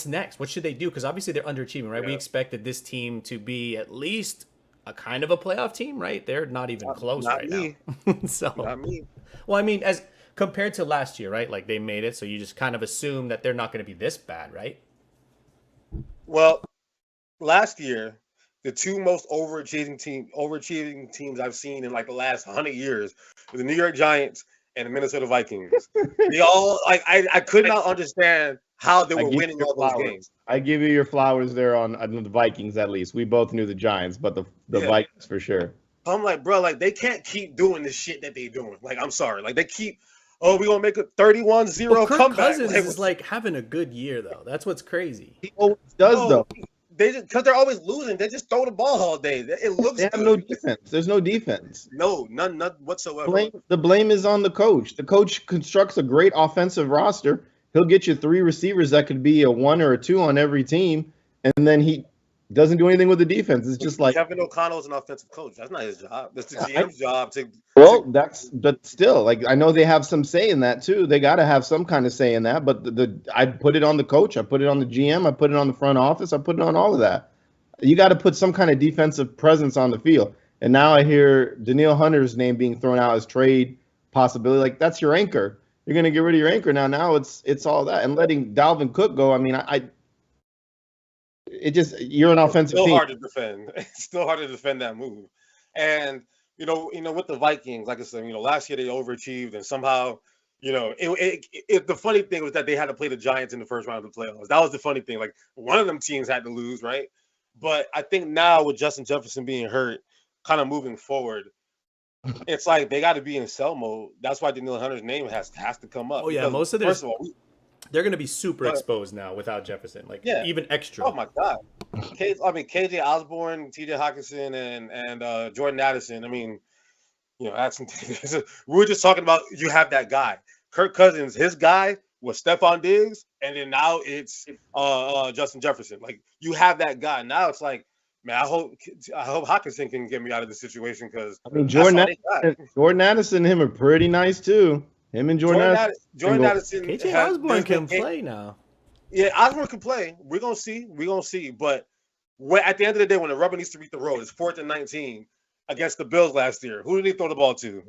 Speaker 2: next? What should they do? Because obviously they're underachieving, right? Yeah. We expected this team to be at least a kind of a playoff team, right? They're not even close right now. So
Speaker 1: not me.
Speaker 2: Well, I mean, as compared to last year, right? Like they made it, so you just kind of assume that they're not going to be this bad, right?
Speaker 1: Well, last year, the 2 most overachieving teams I've seen in like the last 100 years were the New York Giants and the Minnesota Vikings. They all I could not understand how they were winning all those games.
Speaker 3: I give you your flowers there on the Vikings at least. We both knew the Giants, but the Vikings for sure.
Speaker 1: I'm like, bro, like they can't keep doing the shit that they doing. Like, I'm sorry. Like they keep oh, we're gonna make a 31-0
Speaker 2: Kirk
Speaker 1: comeback.
Speaker 2: Cousins is like having a good year though. That's what's crazy.
Speaker 3: He always does though.
Speaker 1: Because they're always losing. They just throw the ball all day. It looks
Speaker 3: They have
Speaker 1: good.
Speaker 3: no defense. There's no defense.
Speaker 1: No, none whatsoever.
Speaker 3: The blame is on the coach. The coach constructs a great offensive roster. He'll get you 3 receivers that could be a 1 or a 2 on every team, and then he doesn't do anything with the defense. It's just like
Speaker 1: Kevin O'Connell is an offensive coach. That's not his job. That's the GM's job to.
Speaker 3: Well, but still, like I know they have some say in that too. They got to have some kind of say in that. But I put it on the coach. I put it on the GM. I put it on the front office. I put it on all of that. You got to put some kind of defensive presence on the field. And now I hear Danielle Hunter's name being thrown out as trade possibility. Like that's your anchor. You're gonna get rid of your anchor now. Now it's all that and letting Dalvin Cook go. I mean, you're an offensive
Speaker 1: team.
Speaker 3: Still
Speaker 1: hard to defend. It's still hard to defend that move. And you know, with the Vikings, like I said, last year they overachieved, and somehow, the funny thing was that they had to play the Giants in the first round of the playoffs. That was the funny thing. Like one of them teams had to lose, right? But I think now with Justin Jefferson being hurt, kind of moving forward, it's like they got to be in sell mode. That's why Danielle Hunter's name has to come up.
Speaker 2: Oh yeah,
Speaker 1: because,
Speaker 2: most of
Speaker 1: first of all,
Speaker 2: they're going to be super exposed now without Jefferson, even extra.
Speaker 1: Oh my God, KJ Osborne, TJ Hawkinson, and Jordan Addison. I mean, Addison. We were just talking about you have that guy, Kirk Cousins. His guy was Stephon Diggs, and then now it's Justin Jefferson. Like you have that guy. Now it's like, man, I hope Hawkinson can get me out of this situation because
Speaker 3: Jordan Addison and him are pretty nice too. Him and Jordan
Speaker 1: Addison.
Speaker 2: KJ Osborne can play now.
Speaker 1: Yeah, Osborne can play. We're gonna see. But at the end of the day, when the rubber needs to meet the road, it's 4th and 19 against the Bills last year. Who did he throw the ball to?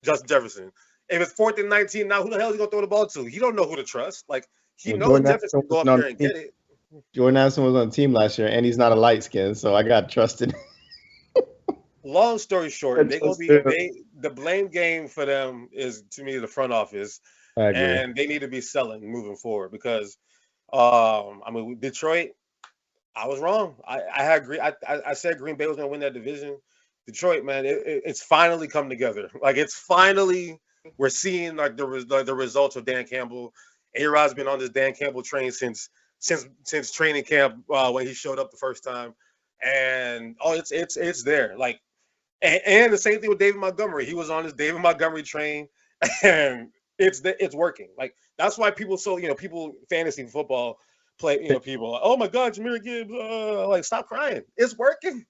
Speaker 1: Justin Jefferson. If it's 4th and 19 now, who the hell is he gonna throw the ball to? He don't know who to trust. Like he knows Jefferson go up there and get it.
Speaker 3: Jordan Addison was on the team last year, and he's not a light skin, so I got trusted.
Speaker 1: Long story short, the blame game for them is to me the front office, and they need to be selling moving forward because, Detroit, I was wrong. I had I said Green Bay was going to win that division. Detroit, man, it's finally come together. Like it's finally we're seeing like the results of Dan Campbell. A-Rod's been on this Dan Campbell train since training camp when he showed up the first time, and it's there. Like. And the same thing with David Montgomery. He was on his David Montgomery train, and it's working. Like that's why people fantasy football play. People, oh my God, Jahmyr Gibbs, like stop crying. It's working.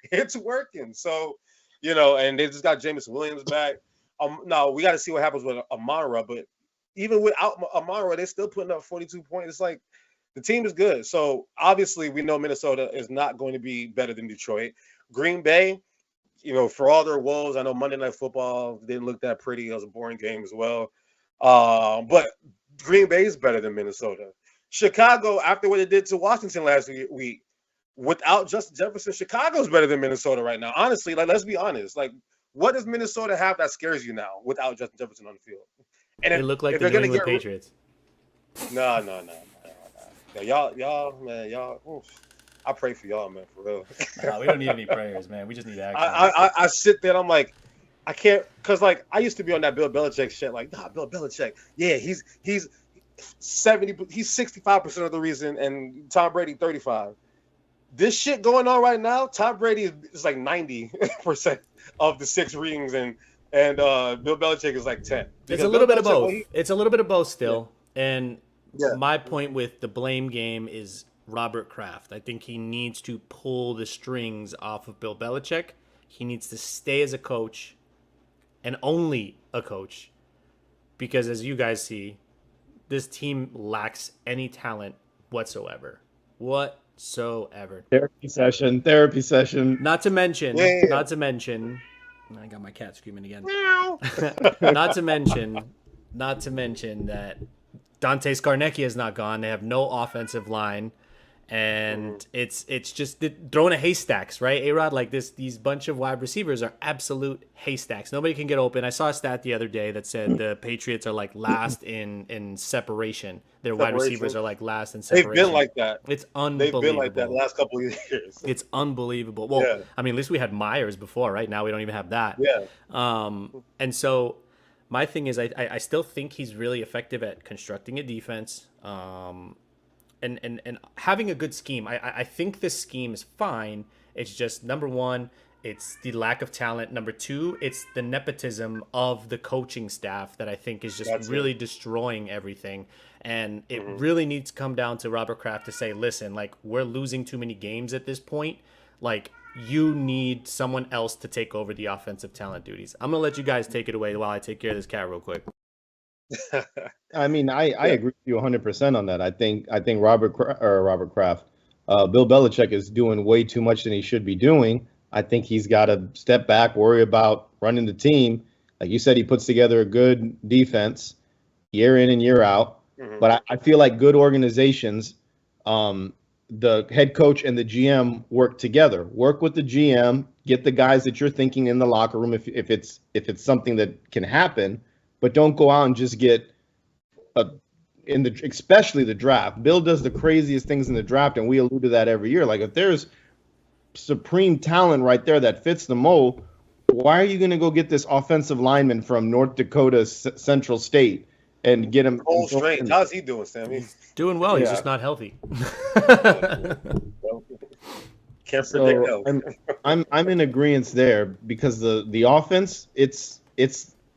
Speaker 1: It's working. So, and they just got Jameson Williams back. Now we got to see what happens with Amara, but even without Amara, they're still putting up 42 points. It's like the team is good. So obviously, we know Minnesota is not going to be better than Detroit. Green Bay. For all their woes, I know Monday Night Football didn't look that pretty. It was a boring game as well. But Green Bay is better than Minnesota. Chicago, after what it did to Washington last week, without Justin Jefferson, Chicago's better than Minnesota right now. Honestly, like let's be honest. Like, what does Minnesota have that scares you now without Justin Jefferson on the field? And
Speaker 2: they look like the New England Patriots.
Speaker 1: No. Y'all, man, y'all. Oof. I pray for y'all, man, for real.
Speaker 2: No, we don't need any prayers, man. We just need action.
Speaker 1: I sit there and I'm like, I can't, because like I used to be on that Bill Belichick shit. Like, Bill Belichick, yeah, he's 65% of the reason, and Tom Brady 35. This shit going on right now, Tom Brady is like 90% of the 6 rings, and Bill Belichick is like 10.
Speaker 2: It's a little bit of both. It's a little bit of both still, and my point with the blame game is Robert Kraft. I think he needs to pull the strings off of Bill Belichick. He needs to stay as a coach and only a coach because, as you guys see, this team lacks any talent whatsoever.
Speaker 3: Therapy session.
Speaker 2: Not to mention, I got my cat screaming again. Not to mention that Dante Scarnecchia is not gone. They have no offensive line. And it's just throwing a haystacks, right, A-Rod? Like these bunch of wide receivers are absolute haystacks. Nobody can get open. I saw a stat the other day that said the Patriots are like last in separation. Their wide receivers are like last in separation.
Speaker 1: They've been like that.
Speaker 2: It's unbelievable.
Speaker 1: They've been like that the last couple of years.
Speaker 2: It's unbelievable. Well, I mean, at least we had Myers before, right? Now we don't even have that.
Speaker 1: Yeah.
Speaker 2: And so My thing is, I still think he's really effective at constructing a defense, and having a good scheme. I think this scheme is fine. It's just number one, it's the lack of talent. Number two, it's the nepotism of the coaching staff that I think is just really destroying everything. And it really needs to come down to Robert Kraft to say, listen, like, we're losing too many games at this point. Like, you need someone else to take over the offensive talent duties. I'm going to let you guys take it away while I take care of this cat real quick.
Speaker 3: I mean, I agree with you 100% on that. I think Robert Kraft, Bill Belichick is doing way too much than he should be doing. I think he's got to step back, worry about running the team. Like you said, he puts together a good defense year in and year out. Mm-hmm. But I feel like good organizations, the head coach and the GM work together. Work with the GM, get the guys that you're thinking in the locker room if it's something that can happen. But don't go out and just get especially the draft. Bill does the craziest things in the draft, and we allude to that every year. Like, if there's supreme talent right there that fits the mold, why are you going to go get this offensive lineman from North Dakota Central State and get him?
Speaker 1: Oh, straight. How's he doing, Sammy?
Speaker 2: Doing well. He's just not healthy.
Speaker 1: Can't predict health.
Speaker 3: I'm in agreement there because the offense, it's.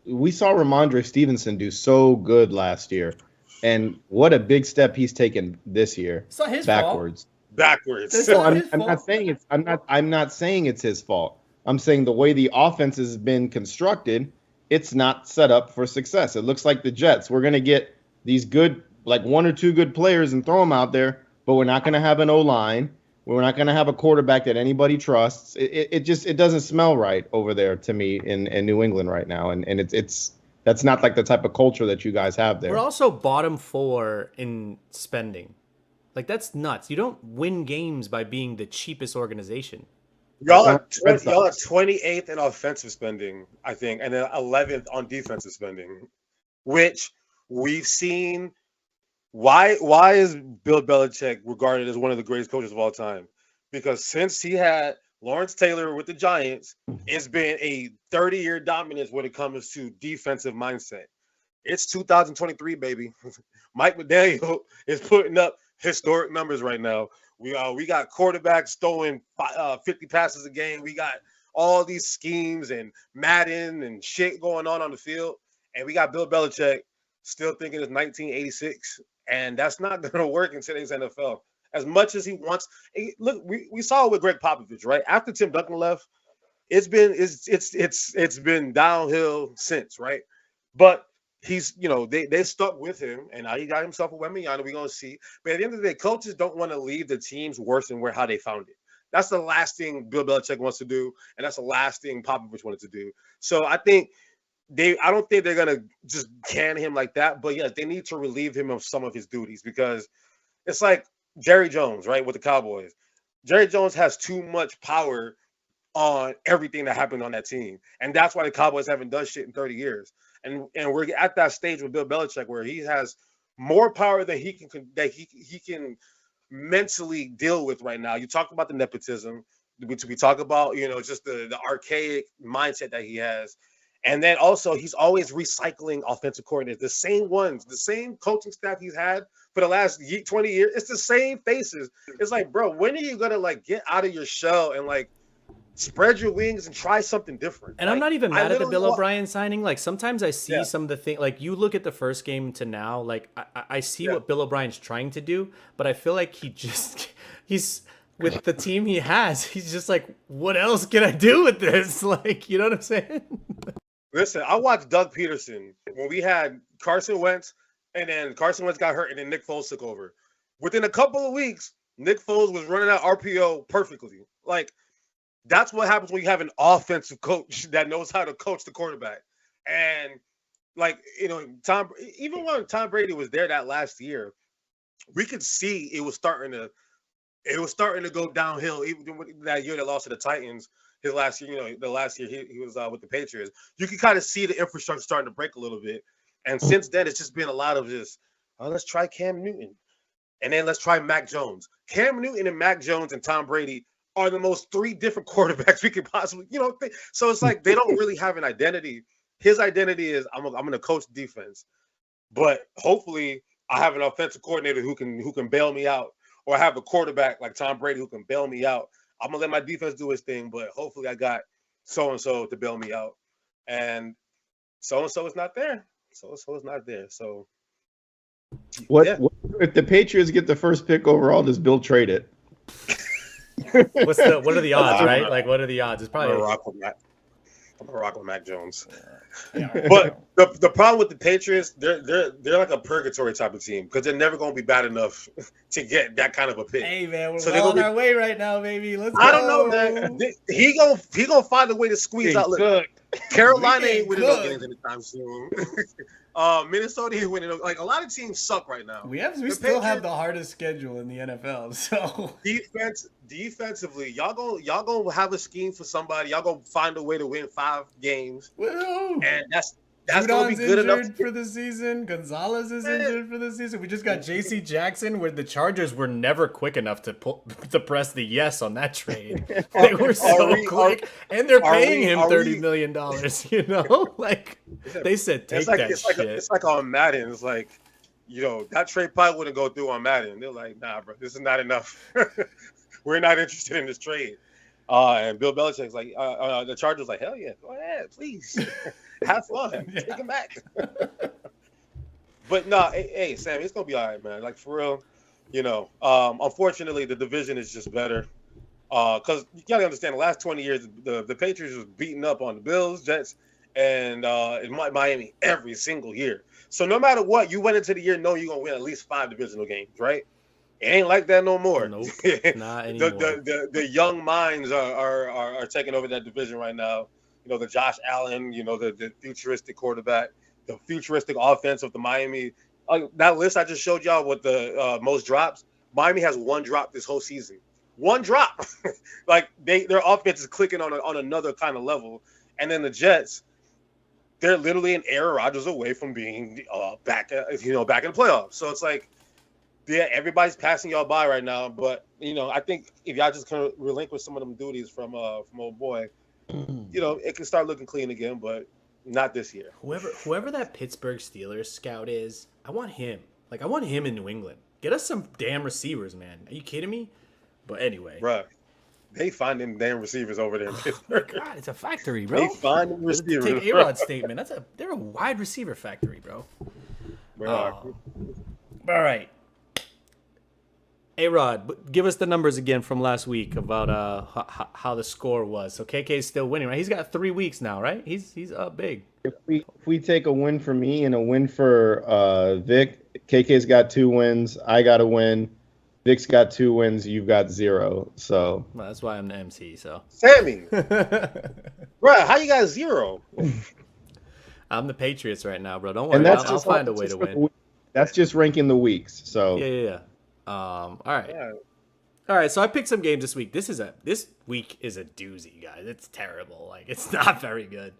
Speaker 3: We saw Ramondre Stevenson do so good last year, and what a big step he's taken this year.
Speaker 2: It's not his
Speaker 3: backwards.
Speaker 2: Fault.
Speaker 1: Backwards.
Speaker 3: So I'm not saying it's his fault. I'm saying the way the offense has been constructed, it's not set up for success. It looks like the Jets. We're gonna get these good, like one or two good players and throw them out there, but we're not gonna have an O-line. We're not going to have a quarterback that anybody trusts. It doesn't smell right over there to me in New England right now, and that's not like the type of culture that you guys have there.
Speaker 2: We're also bottom 4 in spending. Like, that's nuts. You don't win games by being the cheapest organization.
Speaker 1: Y'all are 28th in offensive spending, I think, and then 11th on defensive spending, which we've seen. Why is Bill Belichick regarded as one of the greatest coaches of all time? Because since he had Lawrence Taylor with the Giants, it's been a 30-year dominance when it comes to defensive mindset. It's 2023, baby. Mike McDaniel is putting up historic numbers right now. We got quarterbacks throwing 50 passes a game. We got all these schemes and Madden and shit going on the field. And we got Bill Belichick still thinking it's 1986. And that's not going to work in today's NFL. As much as he wants, look, we saw it with Greg Popovich, right? After Tim Duncan left, it's been downhill since, right? But he's, they stuck with him, and now he got himself a Wembanyama. We're gonna see. But at the end of the day, coaches don't want to leave the teams worse than how they found it. That's the last thing Bill Belichick wants to do, and that's the last thing Popovich wanted to do. So I don't think they're gonna just can him like that, but yes, they need to relieve him of some of his duties because it's like Jerry Jones, right, with the Cowboys. Jerry Jones has too much power on everything that happened on that team, and that's why the Cowboys haven't done shit in 30 years. And we're at that stage with Bill Belichick where he has more power than he can mentally deal with right now. You talk about the nepotism. We talk about just the archaic mindset that he has. And then also, he's always recycling offensive coordinators, the same ones, the same coaching staff he's had for the last 20 years. It's the same faces. It's like, bro, when are you going to get out of your shell and spread your wings and try something different?
Speaker 2: And I'm not even mad at the Bill O'Brien signing. Like, sometimes I see some of the things, like, you look at the first game to now, like, I see what Bill O'Brien's trying to do, but I feel like he's with the team he has, he's just like, what else can I do with this? Like, you know what I'm saying?
Speaker 1: Listen, I watched Doug Peterson when we had Carson Wentz, and then Carson Wentz got hurt, and then Nick Foles took over. Within a couple of weeks, Nick Foles was running out RPO perfectly. Like, that's what happens when you have an offensive coach that knows how to coach the quarterback. And, even when Tom Brady was there that last year, we could see it was starting to go downhill. Even that year they lost to the Titans. His last year, the last year he was with the Patriots, you can kind of see the infrastructure starting to break a little bit. And since then, it's just been a lot of this, let's try Cam Newton. And then let's try Mac Jones. Cam Newton and Mac Jones and Tom Brady are the most 3 different quarterbacks we could possibly, think. So it's like they don't really have an identity. his identity is I'm going to coach defense, but hopefully I have an offensive coordinator who can bail me out, or I have a quarterback like Tom Brady who can bail me out. I'm gonna let my defense do its thing, but hopefully I got so and so to bail me out, and so is not there. So is not there. So
Speaker 3: what if the Patriots get the first pick overall? Does Bill trade it?
Speaker 2: What are the odds, right? Like, what are the odds? It's probably
Speaker 1: I'm gonna rock with Mac Jones. But the problem with the Patriots, they're like a purgatory type of team because they're never gonna be bad enough to get that kind of a pick.
Speaker 2: Hey man, we're on our way right now, baby. Let's go.
Speaker 1: I don't know, man. He gonna find a way to squeeze out. Look, Carolina ain't winning no games anytime soon. Minnesota ain't winning. Like a lot of teams suck right now.
Speaker 2: We still have the hardest schedule in the NFL. So
Speaker 1: defensively, y'all gonna have a scheme for somebody. Y'all gonna find a way to win 5 games.
Speaker 2: Woo!
Speaker 1: And that's gonna be good enough
Speaker 2: for the season. Gonzalez is injured for the season. We just got J.C. Jackson, where the Chargers were never quick enough to press the yes on that trade. They were so quick, and they're paying him $30 million. You know, like they said, take that shit.
Speaker 1: It's like on Madden. It's like, you know, that trade probably wouldn't go through on Madden. They're like, nah, bro, this is not enough. We're not interested in this trade. And Bill Belichick's like, the Chargers like, hell yeah, go ahead, please. Have fun. Yeah. Take him back. But no, hey, Sam, it's gonna be all right, man. Like for real, you know. Unfortunately, the division is just better. Because you gotta understand, the last 20 years, the Patriots was beating up on the Bills, Jets, and Miami every single year. So no matter what, you went into the year knowing you're gonna win at least 5 divisional games, right? It ain't like that no more.
Speaker 2: Nope, not anymore.
Speaker 1: The young minds are taking over that division right now. You know, the Josh Allen, you know, the futuristic quarterback, the futuristic offense of the Miami. That list I just showed y'all with the most drops, Miami has 1 drop this whole season. 1 drop. Like their offense is clicking on another kind of level. And then the Jets, they're literally an Aaron Rodgers away from being back in the playoffs. So it's like, yeah, everybody's passing y'all by right now. But, you know, I think if y'all just kind of relinquish some of them duties from old boy, you know, it can start looking clean again, but not this year.
Speaker 2: Whoever that Pittsburgh Steelers scout is, I want him. Like, I want him in New England. Get us some damn receivers, man. Are you kidding me? But anyway.
Speaker 1: Bruh, they find them damn receivers over there in Pittsburgh.
Speaker 2: God, it's a factory, bro.
Speaker 1: They find them receivers.
Speaker 2: Take A-Rod's statement. They're a wide receiver factory, bro. All right. A-Rod, give us the numbers again from last week about how the score was. So KK's still winning, right? He's got 3 weeks now, right? He's up big.
Speaker 3: If we take a win for me and a win for Vic, KK's got 2 wins. I got a win. Vic's got 2 wins. You've got 0. So
Speaker 2: well, that's why I'm the MC. So
Speaker 1: Sammy, bro, how you got 0?
Speaker 2: I'm the Patriots right now, bro. Don't worry. I'll find a way to win.
Speaker 3: That's just ranking the weeks. So
Speaker 2: yeah. All right. Yeah. All right. So I picked some games this week. This week is a doozy, guys. It's terrible. Like, it's not very good.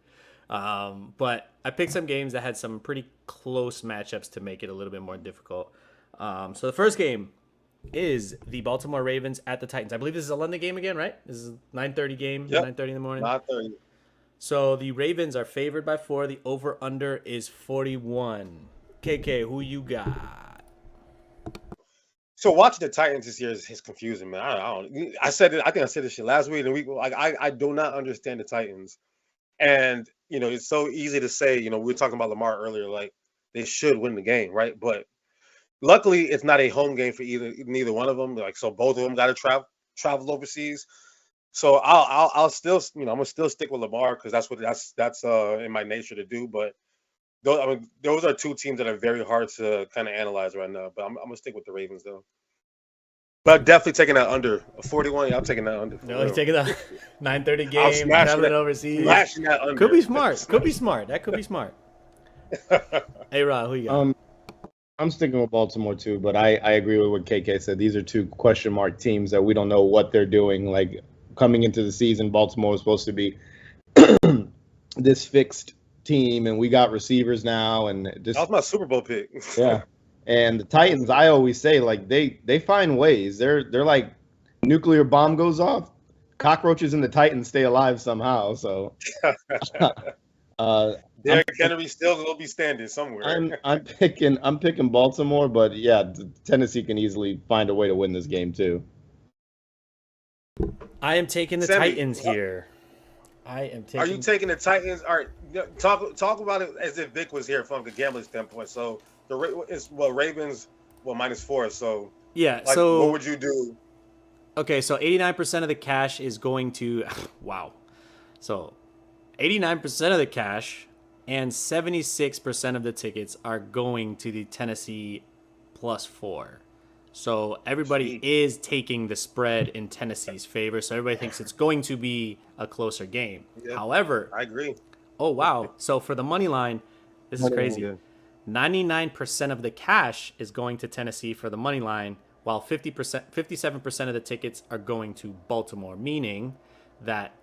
Speaker 2: But I picked some games that had some pretty close matchups to make it a little bit more difficult. So the first game is the Baltimore Ravens at the Titans. I believe this is a London game again, right? This is a 9:30 game. Yep. 9:30 in the morning.
Speaker 1: 9:30.
Speaker 2: So the Ravens are favored by 4. The over/under is 41. KK, who you got?
Speaker 1: So watching the Titans this year is confusing, man. I think I said this shit last week. And I do not understand the Titans. And, you know, it's so easy to say, you know, we were talking about Lamar earlier, like they should win the game, right? But luckily it's not a home game for neither one of them. Like, so both of them got to travel overseas. So I'll still, you know, I'm gonna still stick with Lamar because that's in my nature to do. But those are 2 teams that are very hard to kind of analyze right now. But I'm gonna stick with the Ravens though. But definitely taking that under 41. Yeah, I'm taking that under.
Speaker 2: No, he's taking that 9:30 game, traveling overseas.
Speaker 1: Smashing that under.
Speaker 2: Could be smart. That could be smart. Hey, Rob, who you got?
Speaker 3: I'm sticking with Baltimore too, but I agree with what KK said. These are 2 question mark teams that we don't know what they're doing. Like, coming into the season, Baltimore was supposed to be this fixed team, and we got receivers now, and just
Speaker 1: that was my Super Bowl pick.
Speaker 3: Yeah. And the Titans, I always say, like, they find ways. They're like, nuclear bomb goes off, cockroaches and the Titans stay alive somehow. So I'm
Speaker 1: Derrick Henry still gonna be standing somewhere.
Speaker 3: I'm picking Baltimore, but yeah, Tennessee can easily find a way to win this game too.
Speaker 2: I am taking the
Speaker 1: Sammy,
Speaker 2: Titans here. I am
Speaker 1: are you
Speaker 2: taking.
Speaker 1: taking the Titans? All right, talk about it as if Vic was here from a gambling standpoint. So it's Ravens -4. So
Speaker 2: Yeah.
Speaker 1: like, what
Speaker 2: So
Speaker 1: would you do?
Speaker 2: okay. So 89% of the cash is going to. Wow. So 89% of the cash and 76% of the tickets are going to the Tennessee +4. So everybody is taking the spread in Tennessee's favor. So everybody thinks it's going to be a closer game.
Speaker 1: Yeah,
Speaker 2: However,
Speaker 1: I agree.
Speaker 2: oh wow. So for the money line, this is crazy.
Speaker 3: Yeah.
Speaker 2: 99% of the cash is going to Tennessee for the money line, while 57% of the tickets are going to Baltimore, meaning that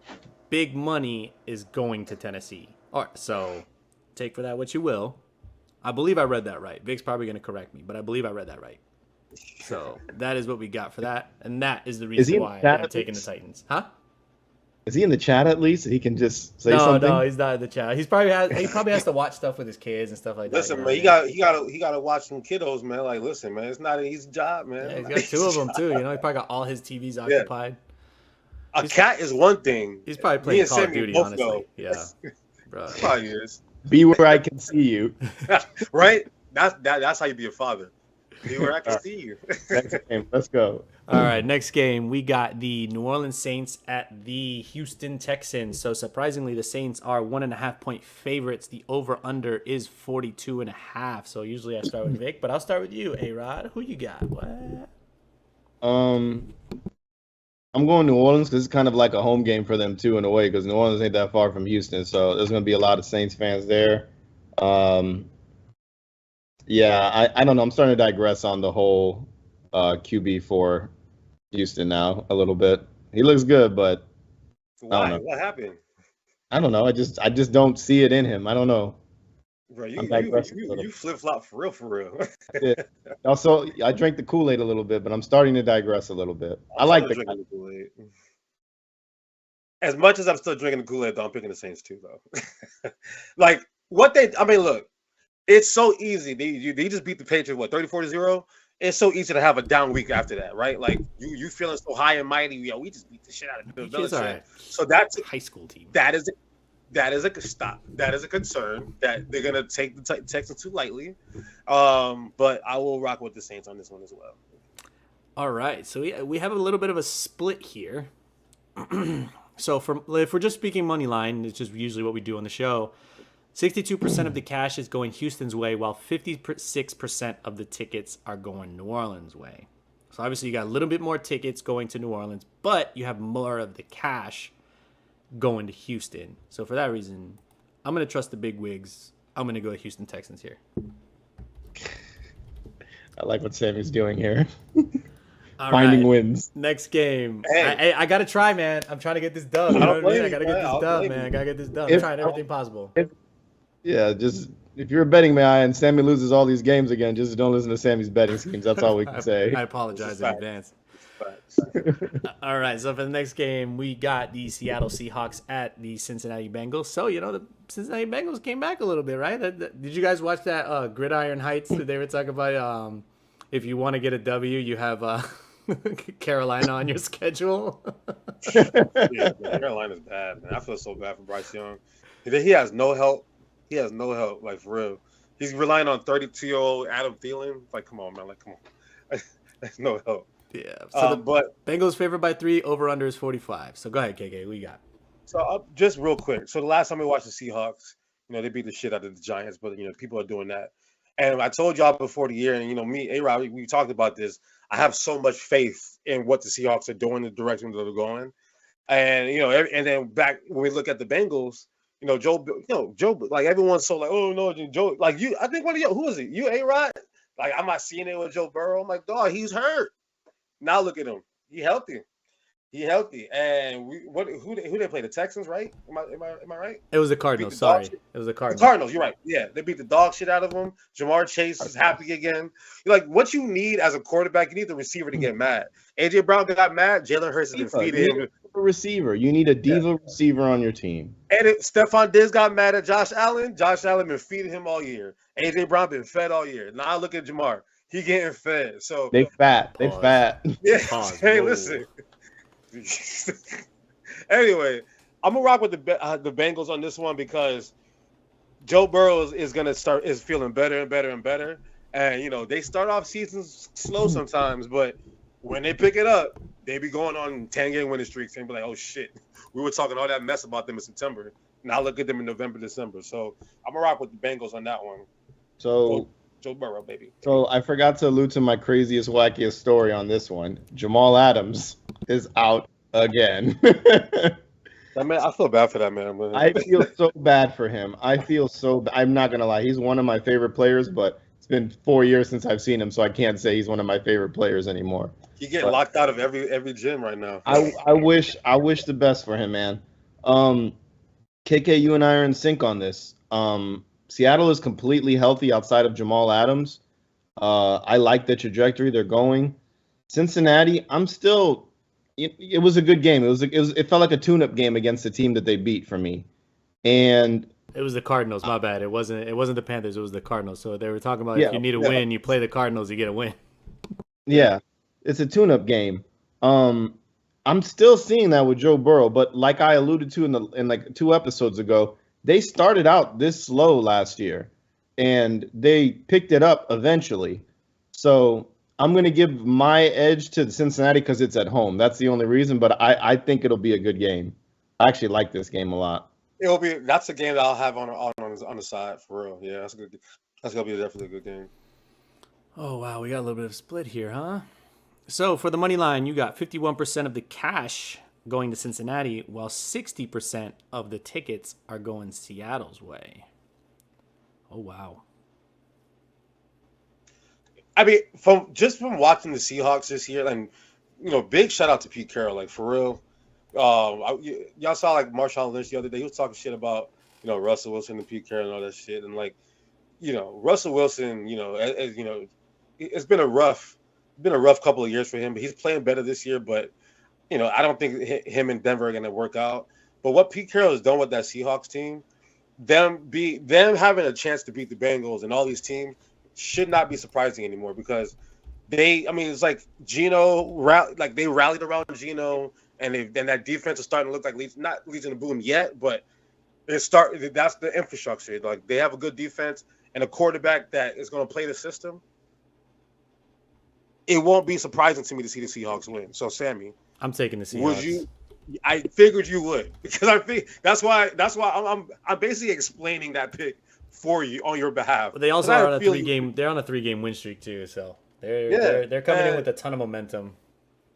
Speaker 2: big money is going to Tennessee. All right, so take for that what you will. I believe I read that right. Vic's probably going to correct me, but I believe I read that right. So that is what we got for that, and that is the reason why I'm taking the Titans. Huh?
Speaker 3: Is he in the chat at least? He can just say
Speaker 2: No,
Speaker 3: something.
Speaker 2: no, he's not in the chat. He probably has to watch stuff with his kids and stuff like that.
Speaker 1: Listen,
Speaker 2: you know
Speaker 1: man,
Speaker 2: what I mean?
Speaker 1: he gotta watch some kiddos, man. Like, listen, man, it's not an easy job, man.
Speaker 2: Yeah, he's got 2 of them too. You know, he probably got all his TVs occupied.
Speaker 1: A cat is one thing.
Speaker 2: He's probably
Speaker 1: Me
Speaker 2: playing
Speaker 1: and
Speaker 2: Call of
Speaker 1: Sammy
Speaker 2: Duty,
Speaker 1: both
Speaker 2: honestly.
Speaker 1: know.
Speaker 2: Yeah, bro.
Speaker 1: Probably is.
Speaker 3: Be where I can see you.
Speaker 1: Right? That's how you be a father. Be where I can see you.
Speaker 3: Next game, let's go.
Speaker 2: All right, next game we got the New Orleans Saints at the Houston Texans. So surprisingly, the Saints are 1.5-point favorites. The over/under is 42.5. So usually I start with Vic, but I'll start with you, A-Rod. Who you got? What?
Speaker 3: I'm going New Orleans because it's kind of like a home game for them too in a way because New Orleans ain't that far from Houston, so there's going to be a lot of Saints fans there. Yeah, I don't know. I'm starting to digress on the whole QB for Houston now a little bit. He looks good, but
Speaker 1: Why? What happened?
Speaker 3: I don't know. I just don't see it in him. I don't know.
Speaker 1: Bro,
Speaker 3: you
Speaker 1: flip flop for real.
Speaker 3: Also, I drank the Kool-Aid a little bit, but I'm starting to digress a little bit. I like
Speaker 1: drinking the Kool-Aid. As much as I'm still drinking the Kool-Aid, though, I'm picking the Saints too, though. Like I mean, look, it's so easy. They just beat the Patriots, 34-0. It's so easy to have a down week after that, right? Like you feeling so high and mighty. Yo, we just beat the shit out of Bill Belichick.
Speaker 2: Right.
Speaker 1: So that's
Speaker 2: a high school team.
Speaker 1: That is a stop. That is a concern that they're gonna take the Texans too lightly. But I will rock with the Saints on this one as well.
Speaker 2: All right, so we have a little bit of a split here. So if we're just speaking money line, it's just usually what we do on the show. 62% of the cash is going Houston's way, while 56% of the tickets are going New Orleans' way. So obviously you got a little bit more tickets going to New Orleans, but you have more of the cash going to Houston. So for that reason, I'm going to trust the big wigs. I'm going to go Houston Texans here.
Speaker 3: I like what Sammy's doing here.
Speaker 2: Finding
Speaker 3: wins.
Speaker 2: Next game.
Speaker 1: Hey.
Speaker 2: I got to try, man. I'm trying to get this dub. You know what I mean? I got to get this dub, man. I got to get this dub. I'm trying everything possible.
Speaker 3: Yeah, just if you're a betting man and Sammy loses all these games again, just don't listen to Sammy's betting schemes. That's all we can say.
Speaker 2: I apologize in advance. All right, so for the next game, we got the Seattle Seahawks at the Cincinnati Bengals. So, the Cincinnati Bengals came back a little bit, right? Did you guys watch that Gridiron Heights that they were talking about? If you want to get a W, you have Carolina on your schedule.
Speaker 1: Yeah, Carolina's bad, man. I feel so bad for Bryce Young. He has no help. He has no help, like, for real. He's relying on 32-year-old Adam Thielen. Like, come on, man. Like, come on. There's no help.
Speaker 2: Yeah. So but Bengals favored by 3. Over/under is 45. So go ahead, KK. What you got?
Speaker 1: So just real quick. So the last time we watched the Seahawks, they beat the shit out of the Giants, but people are doing that. And I told y'all before the year, and me, A-Rod, we talked about this. I have so much faith in what the Seahawks are doing, the direction that they're going, and and then back when we look at the Bengals. Joe, like everyone's so like, oh no, Joe, like you, I think one of you, who is it? You, A-Rod? Like I'm not seeing it with Joe Burrow. I'm like, dog, he's hurt. Now look at him. He healthy. He healthy, and who they play? The Texans, right? Am I right?
Speaker 2: It was the
Speaker 1: They beat
Speaker 2: Cardinals.
Speaker 1: the dog
Speaker 2: Sorry,
Speaker 1: shit.
Speaker 2: it was the
Speaker 1: The
Speaker 2: Cardinals.
Speaker 1: Cardinals. You're right. Yeah, they beat the dog shit out of them. Jamar Chase is happy again. You're like, what you need as a quarterback, you need the receiver to get mad. AJ Brown got mad. Jalen Hurts has defeated
Speaker 3: You
Speaker 1: him.
Speaker 3: need a receiver. You need a diva receiver on your team.
Speaker 1: And Stephon Diggs got mad at Josh Allen. Josh Allen been feeding him all year. AJ Brown been fed all year. Now look at Jamar. He getting fed. So
Speaker 3: They fat. They
Speaker 2: Pause.
Speaker 3: fat.
Speaker 1: yeah.
Speaker 2: Pause.
Speaker 1: Hey,
Speaker 2: Whoa.
Speaker 1: listen. Anyway, I'm gonna rock with the Bengals on this one because Joe Burrow is feeling better and better and better. And they start off seasons slow sometimes, but when they pick it up, they be going on 10-game winning streaks and be like, oh shit, we were talking all that mess about them in September. Now look at them in November, December. So I'm gonna rock with the Bengals on that one.
Speaker 3: So
Speaker 1: Joe Burrow, baby.
Speaker 3: So I forgot to allude to my craziest, wackiest story on this one. Jamal Adams is out again.
Speaker 1: That man, I feel bad for that man.
Speaker 3: I feel so bad for him. I'm not gonna lie. He's one of my favorite players, but it's been 4 years since I've seen him, so I can't say he's one of my favorite players anymore.
Speaker 1: He getting locked out of every gym right now.
Speaker 3: I wish the best for him, man. KK, you and I are in sync on this. Seattle is completely healthy outside of Jamal Adams. I like the trajectory they're going. Cincinnati, I'm still. It was a good game. It felt like a tune-up game against the team that they beat for me, and
Speaker 2: it was the Cardinals. My bad. It wasn't the Panthers. It was the Cardinals. So they were talking about if you need a win, you play the Cardinals, you get a win.
Speaker 3: Yeah, it's a tune-up game. I'm still seeing that with Joe Burrow, but like I alluded to in like 2 episodes ago, they started out this slow last year, and they picked it up eventually. So I'm going to give my edge to Cincinnati because it's at home. That's the only reason, but I think it'll be a good game. I actually like this game a lot.
Speaker 1: That's a game that I'll have on the side for real. Yeah, that's good. That's gonna be definitely a good game.
Speaker 2: Oh wow, we got a little bit of a split here, huh? So for the money line, you got 51% of the cash going to Cincinnati, while 60% of the tickets are going Seattle's way. Oh wow.
Speaker 1: I mean, from watching the Seahawks this year, and big shout out to Pete Carroll, like for real. Y'all saw like Marshawn Lynch the other day. He was talking shit about Russell Wilson and Pete Carroll and all that shit, and like Russell Wilson, it's been a rough couple of years for him, but he's playing better this year. But I don't think him and Denver are gonna work out. But what Pete Carroll has done with that Seahawks team, them having a chance to beat the Bengals and all these teams, should not be surprising anymore because it's like Geno, they rallied around Geno, and that defense is starting to look like not Legion of Boom yet, but that's the infrastructure. Like they have a good defense and a quarterback that is going to play the system. It won't be surprising to me to see the Seahawks win. So Sammy,
Speaker 2: I'm taking the Seahawks.
Speaker 1: Would you? I figured you would because I think that's why I'm basically explaining that pick for you on your behalf.
Speaker 2: But they also are on a 3-game. They're on a 3-game win streak too, so they're coming in with a ton of momentum.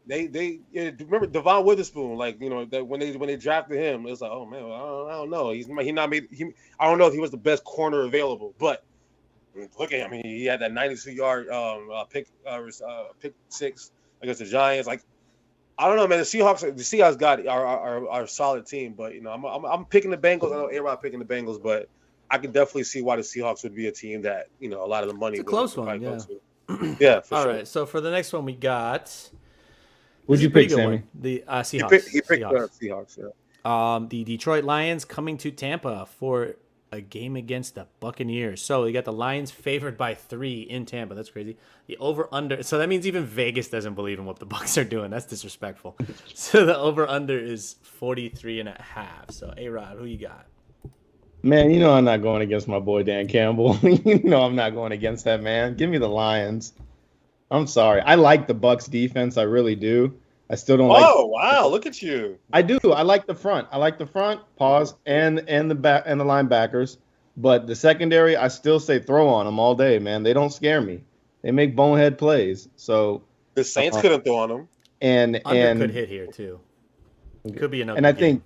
Speaker 1: They remember Devon Witherspoon, like that when they drafted him, it was like, oh man, I don't know, I don't know if he was the best corner available, but look at him, he had that 92-yard pick 6 against the Giants. Like I don't know, man. The Seahawks are a solid team, but I'm picking the Bengals. I know A-Rod picking the Bengals, but I can definitely see why the Seahawks would be a team that a lot of the money.
Speaker 2: It's a close one, yeah.
Speaker 1: Yeah, for
Speaker 2: All
Speaker 1: sure.
Speaker 2: right, so for the next one we got.
Speaker 3: Who'd you pick, Sammy?
Speaker 2: One. The Seahawks.
Speaker 1: He picked the Seahawks. Yeah.
Speaker 2: The Detroit Lions coming to Tampa for a game against the Buccaneers. So you got the Lions favored by 3 in Tampa. That's crazy. The over/under. So that means even Vegas doesn't believe in what the Bucs are doing. That's disrespectful. So the over/under is 43.5. So A-Rod, who you got?
Speaker 3: Man, I'm not going against my boy Dan Campbell. I'm not going against that man. Give me the Lions. I'm sorry. I like the Bucs defense. I really do. I still don't like.
Speaker 1: Oh wow! Look at you.
Speaker 3: I do. I like the front. Pause, and the back and the linebackers. But the secondary, I still say throw on them all day, man. They don't scare me. They make bonehead plays. So
Speaker 1: the Saints couldn't throw on them.
Speaker 3: And
Speaker 2: could hit here too. Could be another.
Speaker 3: And I think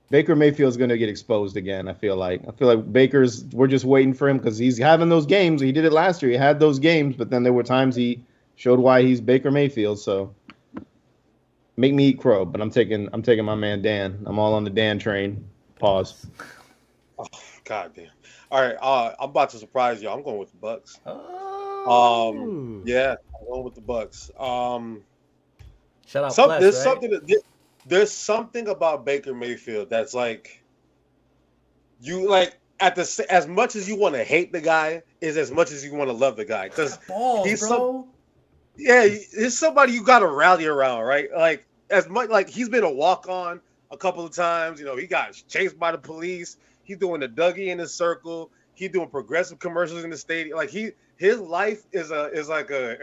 Speaker 3: Baker Mayfield is going to get exposed again. I feel like we're just waiting for him because he's having those games. He did it last year. He had those games, but then there were times he showed why he's Baker Mayfield. So make me eat crow, but I'm taking my man Dan. I'm all on the Dan train. Pause.
Speaker 1: Oh, God damn. All right, I'm about to surprise you. I'm going with the Bucks.
Speaker 2: Oh.
Speaker 1: Yeah, I'm going with the Bucks.
Speaker 2: Shout out Pless,
Speaker 1: There's
Speaker 2: right?
Speaker 1: there's something about Baker Mayfield that's like you like as much as you want to hate the guy is as much as you want to love the guy because he's
Speaker 2: bro.
Speaker 1: he's somebody you got to rally around, right? Like as much like he's been a walk on a couple of times. You know, he got chased by the police. He's doing the Dougie in his circle. He's doing progressive commercials in the stadium. Like his life is like a